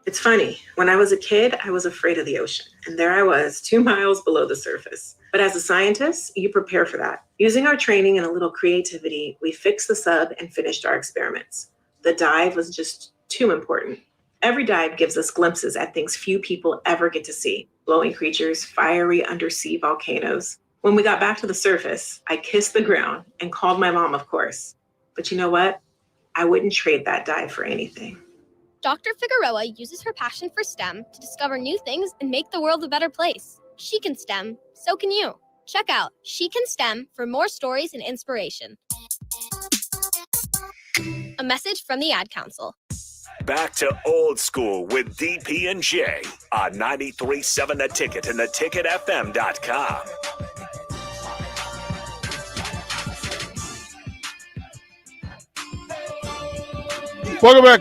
It's funny, when I was a kid, I was afraid of the ocean, and there I was, 2 miles below the surface. But as a scientist, you prepare for that. Using our training and a little creativity, we fixed the sub and finished our experiments. The dive was just too important. Every dive gives us glimpses at things few people ever get to see. Glowing creatures, fiery undersea volcanoes. When we got back to the surface, I kissed the ground and called my mom, of course. But you know what? I wouldn't trade that dive for anything. Dr. Figueroa uses her passion for STEM to discover new things and make the world a better place. She can STEM, so can you. Check out She Can STEM for more stories and inspiration. A message from the Ad Council. Back to old school with DP and J on 93.7 The Ticket and theticketfm.com. Welcome back,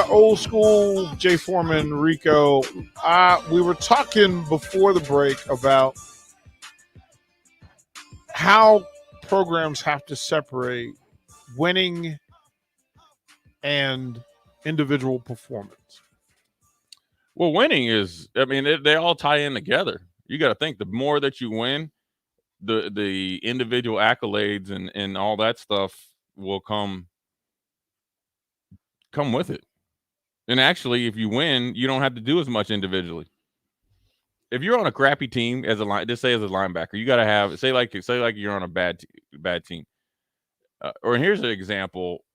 old school. Jay Foreman, Rico. We were talking before the break about how programs have to separate winning and individual performance. Well, winning is, I mean, they all tie in together. You got to think the more that you win, the individual accolades and all that stuff will come with it. And actually, if you win, you don't have to do as much individually. If you're on a crappy team as a just say as a linebacker, you got to have say like you're on a bad team. Or here's an example.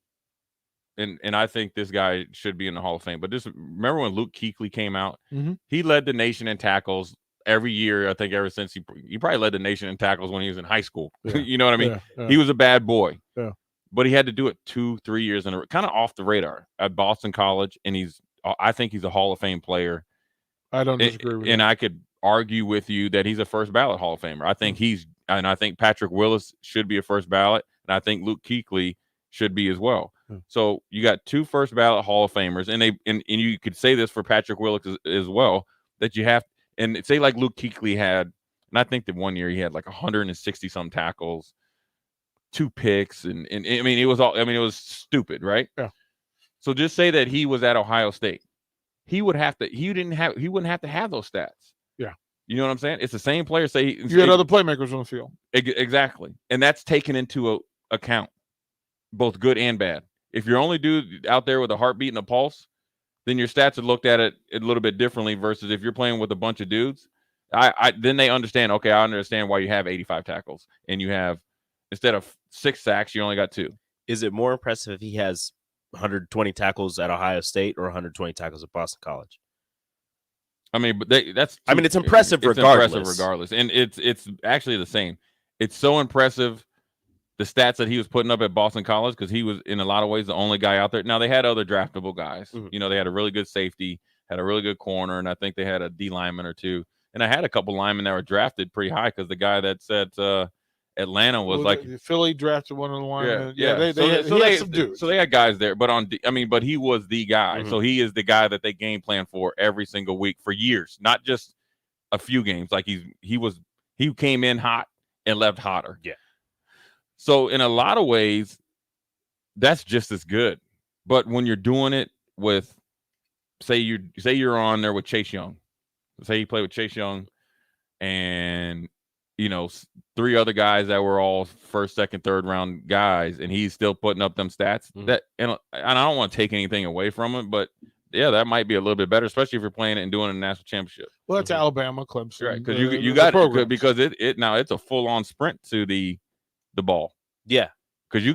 And I think this guy should be in the Hall of Fame. But just remember when Luke Kuechly came out? Mm-hmm. He led the nation in tackles every year. I think ever since he probably led the nation in tackles when he was in high school. Yeah. You know what I mean? Yeah. He was a bad boy. Yeah. But he had to do it 2-3 years in a kind of off the radar at Boston College, and I think he's a Hall of Fame player. I don't disagree with and that. I could argue with you that he's a first ballot Hall of Famer. I think I think Patrick Willis should be a first ballot, and I think Luke Kuechly should be as well. So you got 2 first ballot Hall of Famers, and you could say this for Patrick Willis as well, that you have, and say like Luke Kuechly had, and I think that one year he had like 160 some tackles, 2 picks, and I mean it was stupid, right? Yeah. So just say that he was at Ohio State, he wouldn't have to have those stats. Yeah. You know what I'm saying? It's the same player. Say you had other playmakers on the field. Exactly, and that's taken into account, both good and bad. If you're only dude out there with a heartbeat and a pulse, then your stats are looked at it a little bit differently versus if you're playing with a bunch of dudes. Then they understand, okay, I understand why you have 85 tackles and you have, instead of 6 sacks, you only got 2. Is it more impressive if he has 120 tackles at Ohio State or 120 tackles at Boston College? I mean, but it's impressive regardless. Impressive regardless. And it's actually the same. It's so impressive, the stats that he was putting up at Boston College, because he was in a lot of ways the only guy out there. Now they had other draftable guys. You know, they had a really good safety, had a really good corner, and I think they had a D lineman or two. And I had a couple linemen that were drafted pretty high, because the guy that said Atlanta was Philly drafted one of the linemen. They had some dudes. So they had guys there, but but he was the guy. So he is the guy that they game plan for every single week for years, not just a few games. Like he came in hot and left hotter. Yeah. So in a lot of ways, that's just as good. But when you're doing it with, say you're on there with Chase Young, say you play with Chase Young, and 3 other guys that were all first, second, third round guys, and he's still putting up them stats. That and I don't want to take anything away from him, but yeah, that might be a little bit better, especially if you're playing it and doing it in a national championship. Well, that's Alabama, Clemson, right? Because you got it, because now it's a full on sprint to the ball. Yeah, because you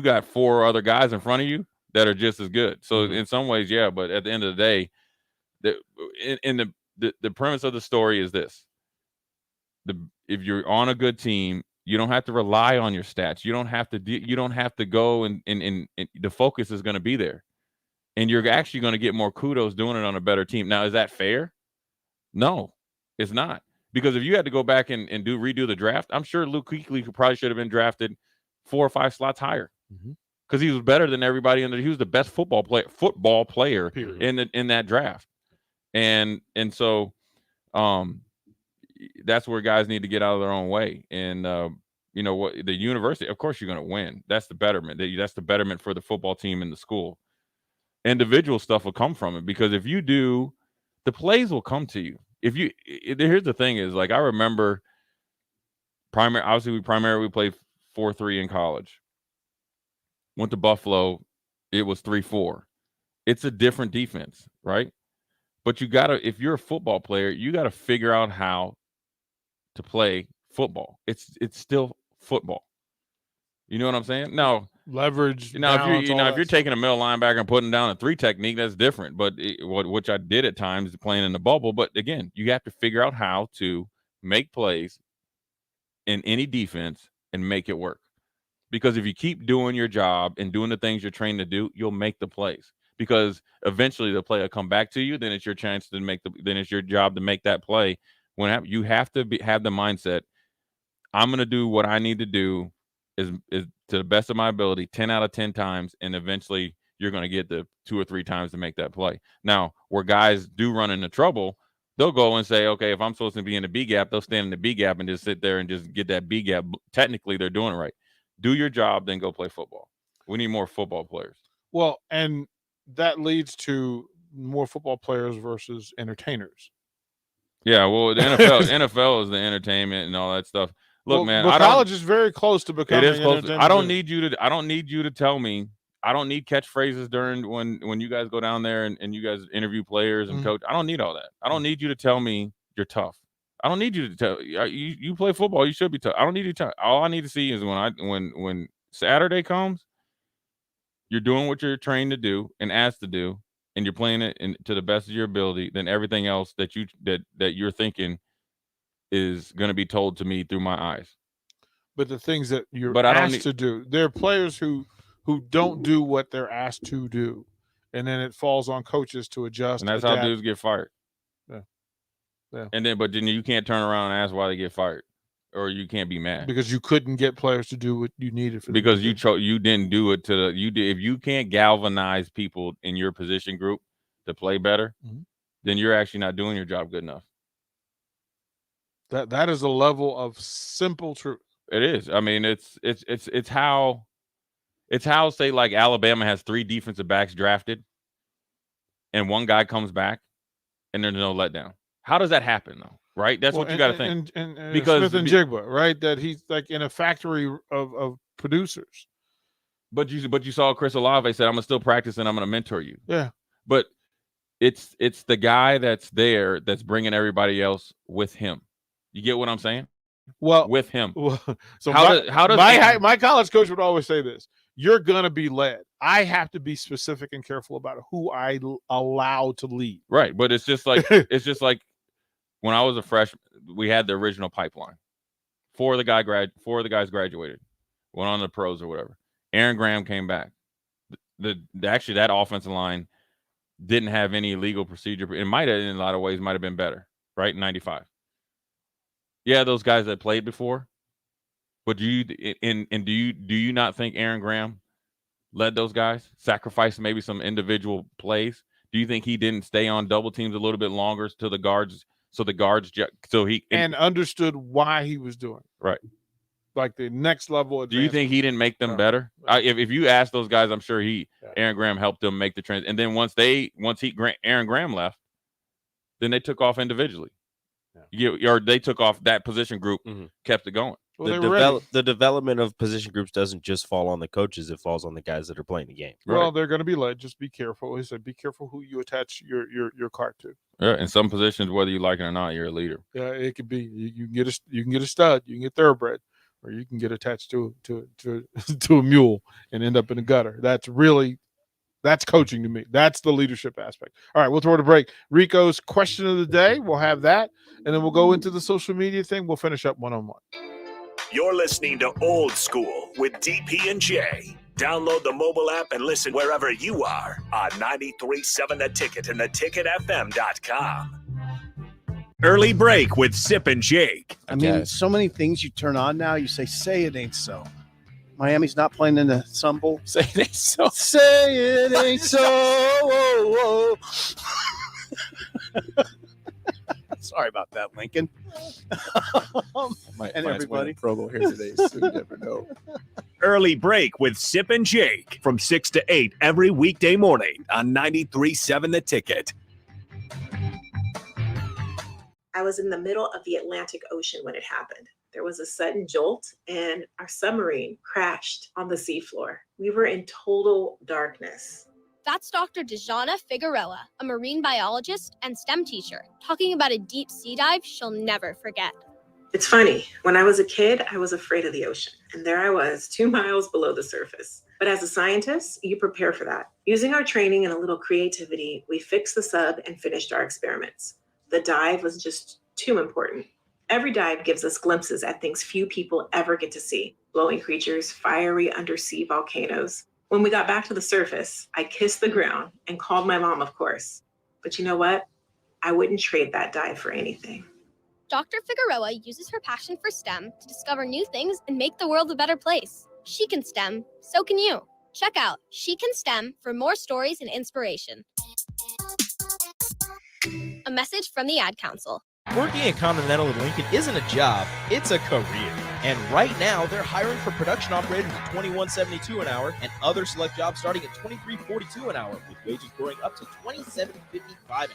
got 4 other guys in front of you that are just as good. So in some ways, yeah, but at the end of the day, the premise of the story is this: if you're on a good team, you don't have to rely on your stats. You don't have to go and the focus is going to be there, and you're actually going to get more kudos doing it on a better team. Now, is that fair? No, it's not. Because if you had to go back and redo the draft, I'm sure Luke Kuechly probably should have been drafted 4 or 5 slots higher, because he was better than everybody. He was the best football player in that draft, and so that's where guys need to get out of their own way. And what, the university, of course, you're going to win. That's the betterment. That's the betterment for the football team and the school. Individual stuff will come from it, because if you do, the plays will come to you. Here's the thing is, like, I remember we played 4-3 in college. Went to Buffalo, it was 3-4. It's a different defense, right? But if you're a football player, you gotta figure out how to play football. It's still football. You know what I'm saying? Now, leverage. Now, if you're taking a middle linebacker and putting down a 3 technique, that's different. But which I did at times playing in the bubble. But again, you have to figure out how to make plays in any defense and make it work. Because if you keep doing your job and doing the things you're trained to do, you'll make the plays. Because eventually the play will come back to you. Then it's your chance to then it's your job to make that play. You have to have the mindset, I'm going to do what I need to do is to the best of my ability 10 out of 10 times, and eventually you're going to get the 2 or 3 times to make that play. Now, where guys do run into trouble, they'll go and say, okay, if I'm supposed to be in the B gap, they'll stand in the B gap and just sit there and just get that B gap. Technically, they're doing it right. Do your job, then go play football. We need more football players. Well, and that leads to more football players versus entertainers. Yeah, well, the NFL is the entertainment and all that stuff. Look, man, college is very close to becoming. It is close. I don't need you to tell me. I don't need catchphrases during when you guys go down there and you guys interview players and coach. I don't need all that. I don't need you to tell me you're tough. I don't need you to tell you play football. You should be tough. I don't need you to tell. All I need to see is when Saturday comes, you're doing what you're trained to do and asked to do, and you're playing it to the best of your ability. Then everything else that you're thinking is going to be told to me through my eyes. But the things that you're asked to do, there are players who don't do what they're asked to do, and then it falls on coaches to adjust. And that's adapt. how dudes get fired. Yeah. And then you can't turn around and ask why they get fired, or you can't be mad because you couldn't get players to do what you needed for them. Because you didn't do it if you can't galvanize people in your position group to play better, then you're actually not doing your job good enough. That is a level of simple truth. It is. I mean, it's how say like Alabama has 3 defensive backs drafted, and one guy comes back, and there's no letdown. How does that happen though? Right? That's what you got to think. And because Smith and Jigba, right? That he's like in a factory of producers. But you saw Chris Olave said, "I'm gonna still practice and I'm gonna mentor you." Yeah. But it's the guy that's there that's bringing everybody else with him. You get what I'm saying? Well, with him. So how does my college coach would always say this: you're gonna be led. I have to be specific and careful about who I allow to lead. Right, but it's just like when I was a freshman, we had the original pipeline. Four of the guys graduated, went on to the pros or whatever. Aaron Graham came back. Actually that offensive line didn't have any legal procedure. It might have, in a lot of ways, might have been better, right? In 95. Yeah, those guys that played before. But do you not think Aaron Graham led those guys, sacrificed maybe some individual plays? Do you think he didn't stay on double teams a little bit longer to the guards, and understood why he was doing it? Right, like the next level. Do you think he didn't make them better? If you ask those guys, I'm sure Aaron Graham helped them make the trend. And then once Aaron Graham left, then they took off individually. Or they took off that position group, kept it going. Well, the development of position groups doesn't just fall on the coaches; it falls on the guys that are playing the game. Well, they're going to be led. Just be careful. He said, "Be careful who you attach your card to." Yeah, in some positions, whether you like it or not, you're a leader. Yeah, it could be. You can get a stud, you can get thoroughbred, or you can get attached to a mule and end up in the gutter. That's coaching to me. That's the leadership aspect. All right, we'll throw it a break. Rico's question of the day, we'll have that, and then we'll go into the social media thing. We'll finish up one-on-one. You're listening to Old School with DP and J. Download the mobile app and listen wherever you are on 93.7 The Ticket and theticketfm.com. Early break with Sip and Jake. I mean, so many things you turn on now. You say it ain't so. Miami's not playing in the Sun Bowl. Say it ain't so. Say it ain't so. Whoa, whoa. Sorry about that, Lincoln. Might and find everybody. Pro Bowl here today, so you never know. Early break with Sip and Jake from 6 to 8 every weekday morning on 93.7 The Ticket. I was in the middle of the Atlantic Ocean when it happened. There was a sudden jolt and our submarine crashed on the seafloor. We were in total darkness. That's Dr. Dejana Figueroa, a marine biologist and STEM teacher, talking about a deep sea dive she'll never forget. It's funny, when I was a kid, I was afraid of the ocean, and there I was 2 miles below the surface. But as a scientist, you prepare for that. Using our training and a little creativity, we fixed the sub and finished our experiments. The dive was just too important. Every dive gives us glimpses at things few people ever get to see. Glowing creatures, fiery undersea volcanoes. When we got back to the surface, I kissed the ground and called my mom, of course. But you know what? I wouldn't trade that dive for anything. Dr. Figueroa uses her passion for STEM to discover new things and make the world a better place. She can STEM, so can you. Check out She Can STEM for more stories and inspiration. A message from the Ad Council. Working at Continental in Lincoln isn't a job, it's a career. And right now, they're hiring for production operators at $21.72 an hour and other select jobs starting at $23.42 an hour, with wages growing up to $27.55 an hour.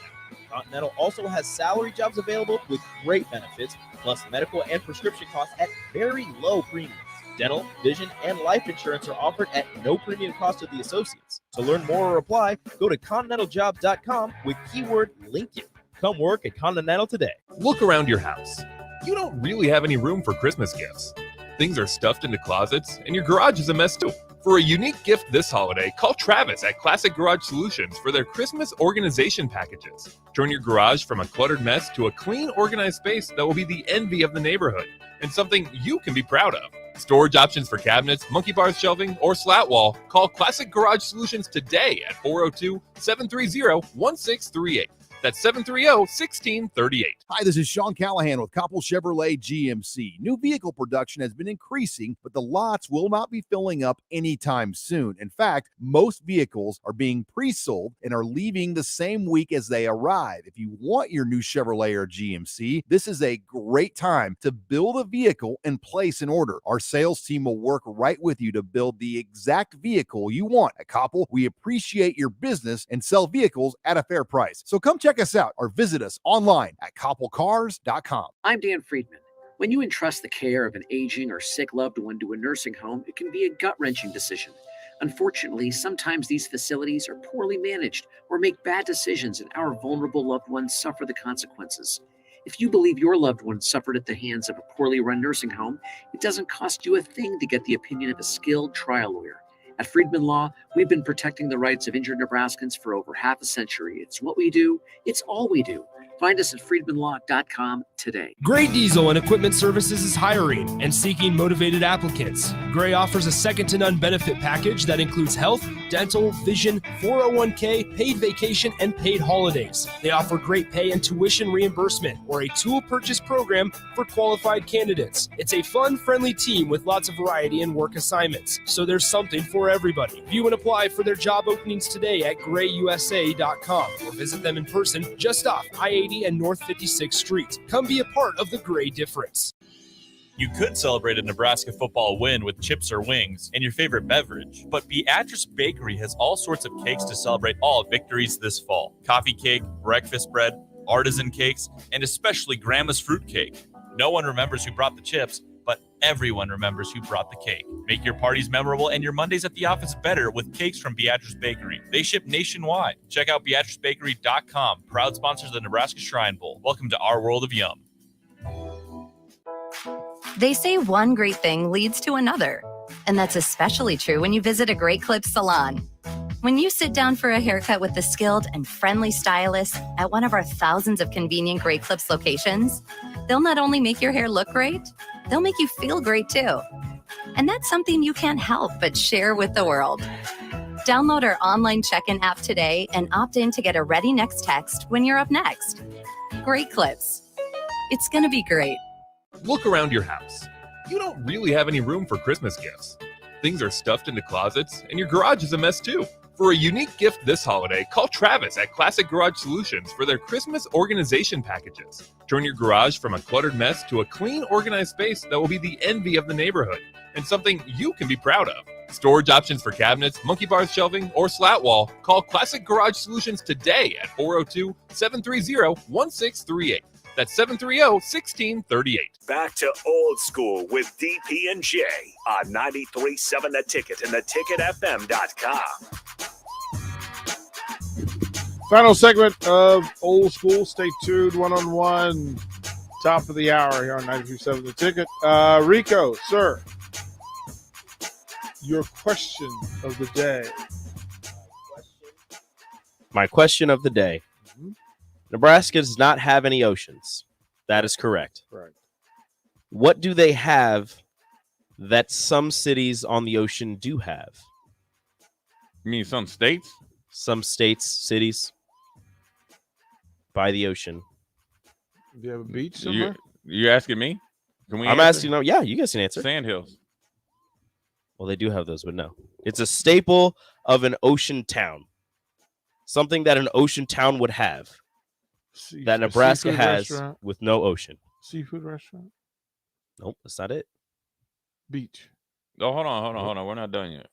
Continental also has salary jobs available with great benefits, plus medical and prescription costs at very low premiums. Dental, vision, and life insurance are offered at no premium cost to the associates. To learn more or apply, go to continentaljobs.com with keyword Lincoln. Come work at Continental today. Look around your house. You don't really have any room for Christmas gifts. Things are stuffed into closets, and your garage is a mess too. For a unique gift this holiday, call Travis at Classic Garage Solutions for their Christmas organization packages. Turn your garage from a cluttered mess to a clean, organized space that will be the envy of the neighborhood and something you can be proud of. Storage options for cabinets, monkey bars shelving, or slat wall. Call Classic Garage Solutions today at 402-730-1638. That's 730-1638. Hi, this is Sean Callahan with Koppel Chevrolet GMC. New vehicle production has been increasing, but the lots will not be filling up anytime soon. In fact, most vehicles are being pre-sold and are leaving the same week as they arrive. If you want your new Chevrolet or GMC, this is a great time to build a vehicle and place an order. Our sales team will work right with you to build the exact vehicle you want. At Koppel, we appreciate your business and sell vehicles at a fair price. So come check us out or visit us online at koppelcars.com. I'm Dan Friedman. When you entrust the care of an aging or sick loved one to a nursing home, it can be a gut-wrenching decision. Unfortunately, sometimes these facilities are poorly managed or make bad decisions, and our vulnerable loved ones suffer the consequences. If you believe your loved one suffered at the hands of a poorly run nursing home, it doesn't cost you a thing to get the opinion of a skilled trial lawyer. At Friedman Law, we've been protecting the rights of injured Nebraskans for over half a century. It's what we do. It's all we do. Find us at friedmanlaw.com today. Gray Diesel and Equipment Services is hiring and seeking motivated applicants. Gray offers a second-to-none benefit package that includes health, dental, vision, 401k, paid vacation, and paid holidays. They offer great pay and tuition reimbursement or a tool purchase program for qualified candidates. It's a fun, friendly team with lots of variety and work assignments, so there's something for everybody. View and apply for their job openings today at grayusa.com or visit them in person just off I-80 and North 56th Street. Come be a part of the Gray difference. You could celebrate a Nebraska football win with chips or wings and your favorite beverage, but Beatrice Bakery has all sorts of cakes to celebrate all victories this fall. Coffee cake, breakfast bread, artisan cakes, and especially Grandma's fruit cake. No one remembers who brought the chips, but everyone remembers who brought the cake. Make your parties memorable and your Mondays at the office better with cakes from Beatrice Bakery. They ship nationwide. Check out BeatriceBakery.com. Proud sponsors of the Nebraska Shrine Bowl. Welcome to our world of yum. They say one great thing leads to another, and that's especially true when you visit a Great Clips salon. When you sit down for a haircut with the skilled and friendly stylist at one of our thousands of convenient Great Clips locations, they'll not only make your hair look great, they'll make you feel great too. And that's something you can't help but share with the world. Download our online check-in app today and opt in to get a ready next text when you're up next. Great Clips. It's gonna be great. Look around your house. You don't really have any room for Christmas gifts. Things are stuffed into closets, and your garage is a mess too. For a unique gift this holiday, call Travis at Classic Garage Solutions for their Christmas organization packages. Turn your garage from a cluttered mess to a clean, organized space that will be the envy of the neighborhood and something you can be proud of. Storage options for cabinets, monkey bars shelving, or slat wall. Call Classic Garage Solutions today at 402-730-1638. That's 730-1638. Back to old school with DP and J on 93.7 The Ticket and theticketfm.com. Final segment of Old School. Stay tuned. One-on-one. Top of the hour here on 93.7 The Ticket. Rico, sir, your question of the day. My question of the day. Nebraska does not have any oceans. That is correct. Right. What do they have that some cities on the ocean do have? You mean some states? Some states, cities by the ocean. Do you have a beach somewhere? You asking me? Can we? I'm asking. No, yeah, you guys can answer. Sandhills. Well, they do have those, but no. It's a staple of an ocean town. Something that an ocean town would have. That Nebraska has restaurant? with no ocean. Seafood restaurant? Nope, that's not it. Beach. Oh, hold on. We're not done yet.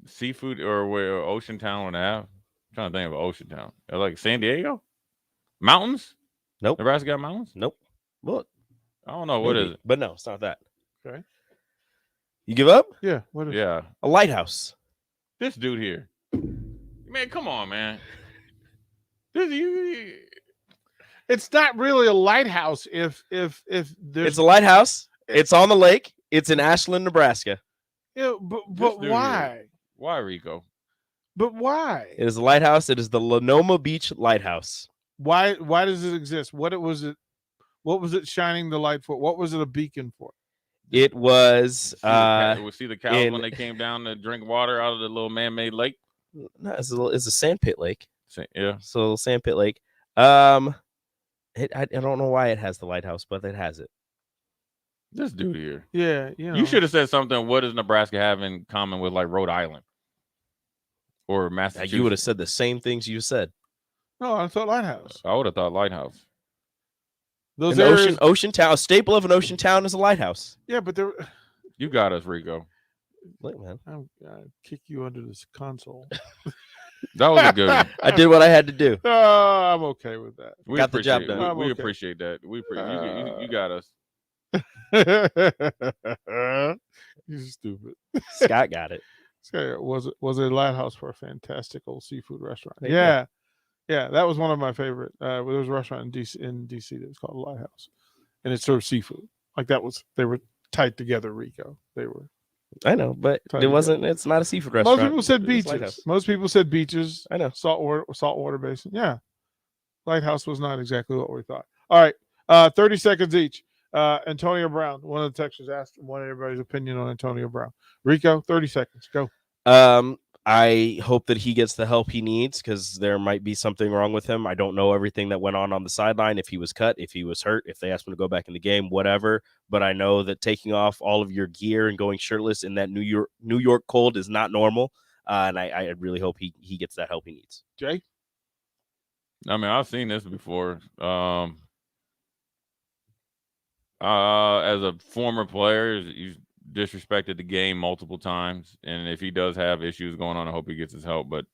Seafood or where ocean town would have? I'm trying to think of an ocean town. Like San Diego? Mountains? Nope. Nebraska got mountains? Nope. Look. I don't know. What is it? But no, it's not that. Okay. You give up? Yeah. What is Yeah. A lighthouse. This dude here. Man, come on, man. It's not really a lighthouse if there's... It's a lighthouse. It's on the lake. It's in Ashland, Nebraska. Yeah, but why? Here. Why, Rico? But why? It is a lighthouse. It is the Lenoma Beach Lighthouse. Why does it exist? What was it shining the light for? What was it a beacon for? It was we see the cows when they came down to drink water out of the little man-made lake. No, it's a sand pit lake. Yeah. So sand pit lake. I don't know why it has the lighthouse, but it has it. This dude here. Yeah, You should have said something. What does Nebraska have in common with like Rhode Island or Massachusetts? You would have said the same things you said. No, I thought lighthouse. I would have thought lighthouse. Those an areas... ocean town. A staple of an ocean town is a lighthouse. Yeah, but there. You got us, Rico. Look, man. I'll kick you under this console. That was a good one. I did what I had to do. I'm okay with that. We got the job done. We appreciate that. You got us. You're stupid. Scott got it. Was a lighthouse for a fantastic old seafood restaurant. There you Yeah. Yeah, that was one of my favorite. There was a restaurant in DC that was called Lighthouse, and it served seafood. Like they were tight together, Rico. They were. I know, but tight it wasn't. together. It's not a seafood restaurant. Most people said It was beaches. Lighthouse. Most people said beaches. I know. Saltwater basin. Yeah, Lighthouse was not exactly what we thought. All right, 30 seconds each. Antonio Brown. One of the texters asked wanted everybody's opinion on Antonio Brown. Rico, 30 seconds. Go. I hope that he gets the help he needs because there might be something wrong with him. I don't know everything that went on the sideline, if he was cut, if he was hurt, if they asked him to go back in the game, whatever. But I know that taking off all of your gear and going shirtless in that New York cold is not normal. And I really hope he gets that help he needs. Jay? I mean, I've seen this before. As a former player, he's disrespected the game multiple times, and if he does have issues going on, I hope he gets his help. But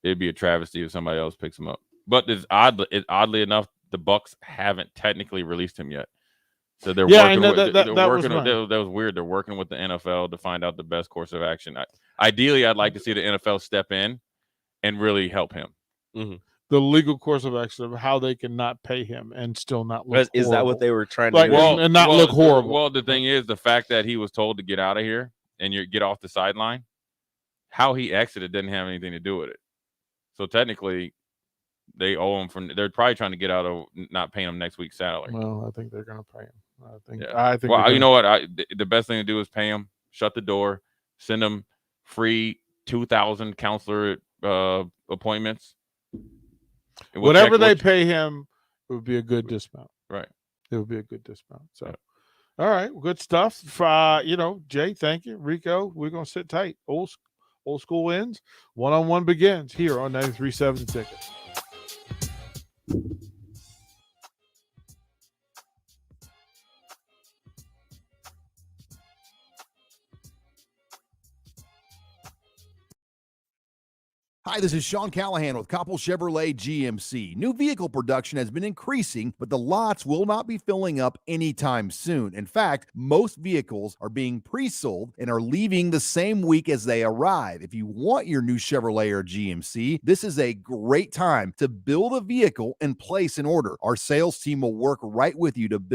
it'd be a travesty if somebody else picks him up. But oddly enough, the Bucks haven't technically released him yet, so they're working. That was weird. They're working with the NFL to find out the best course of action. Ideally, I'd like to see the NFL step in and really help him. Mm-hmm. The legal course of action of how they can not pay him and still not look Is horrible. that what they were trying to do? And not look horrible? Well, the thing is, the fact that he was told to get out of here and you get off the sideline, how he exited didn't have anything to do with it. So technically, they owe him they're probably trying to get out of not paying him next week's salary. Well, I think they're going to pay him. Yeah. I think. Well, you know what? The best thing to do is pay him, shut the door, send him free 2,000 counselor appointments. Whatever they pay him, it would be a good dismount. Right. It would be a good dismount. So, all right, good stuff. Jay, thank you. Rico, we're going to sit tight. Old school ends. One-on-one begins here on 93.7 The Ticket. Hi, this is Sean Callahan with Koppel Chevrolet GMC. New vehicle production has been increasing, but the lots will not be filling up anytime soon. In fact, most vehicles are being pre-sold and are leaving the same week as they arrive. If you want your new Chevrolet or GMC, this is a great time to build a vehicle and place an order. Our sales team will work right with you to build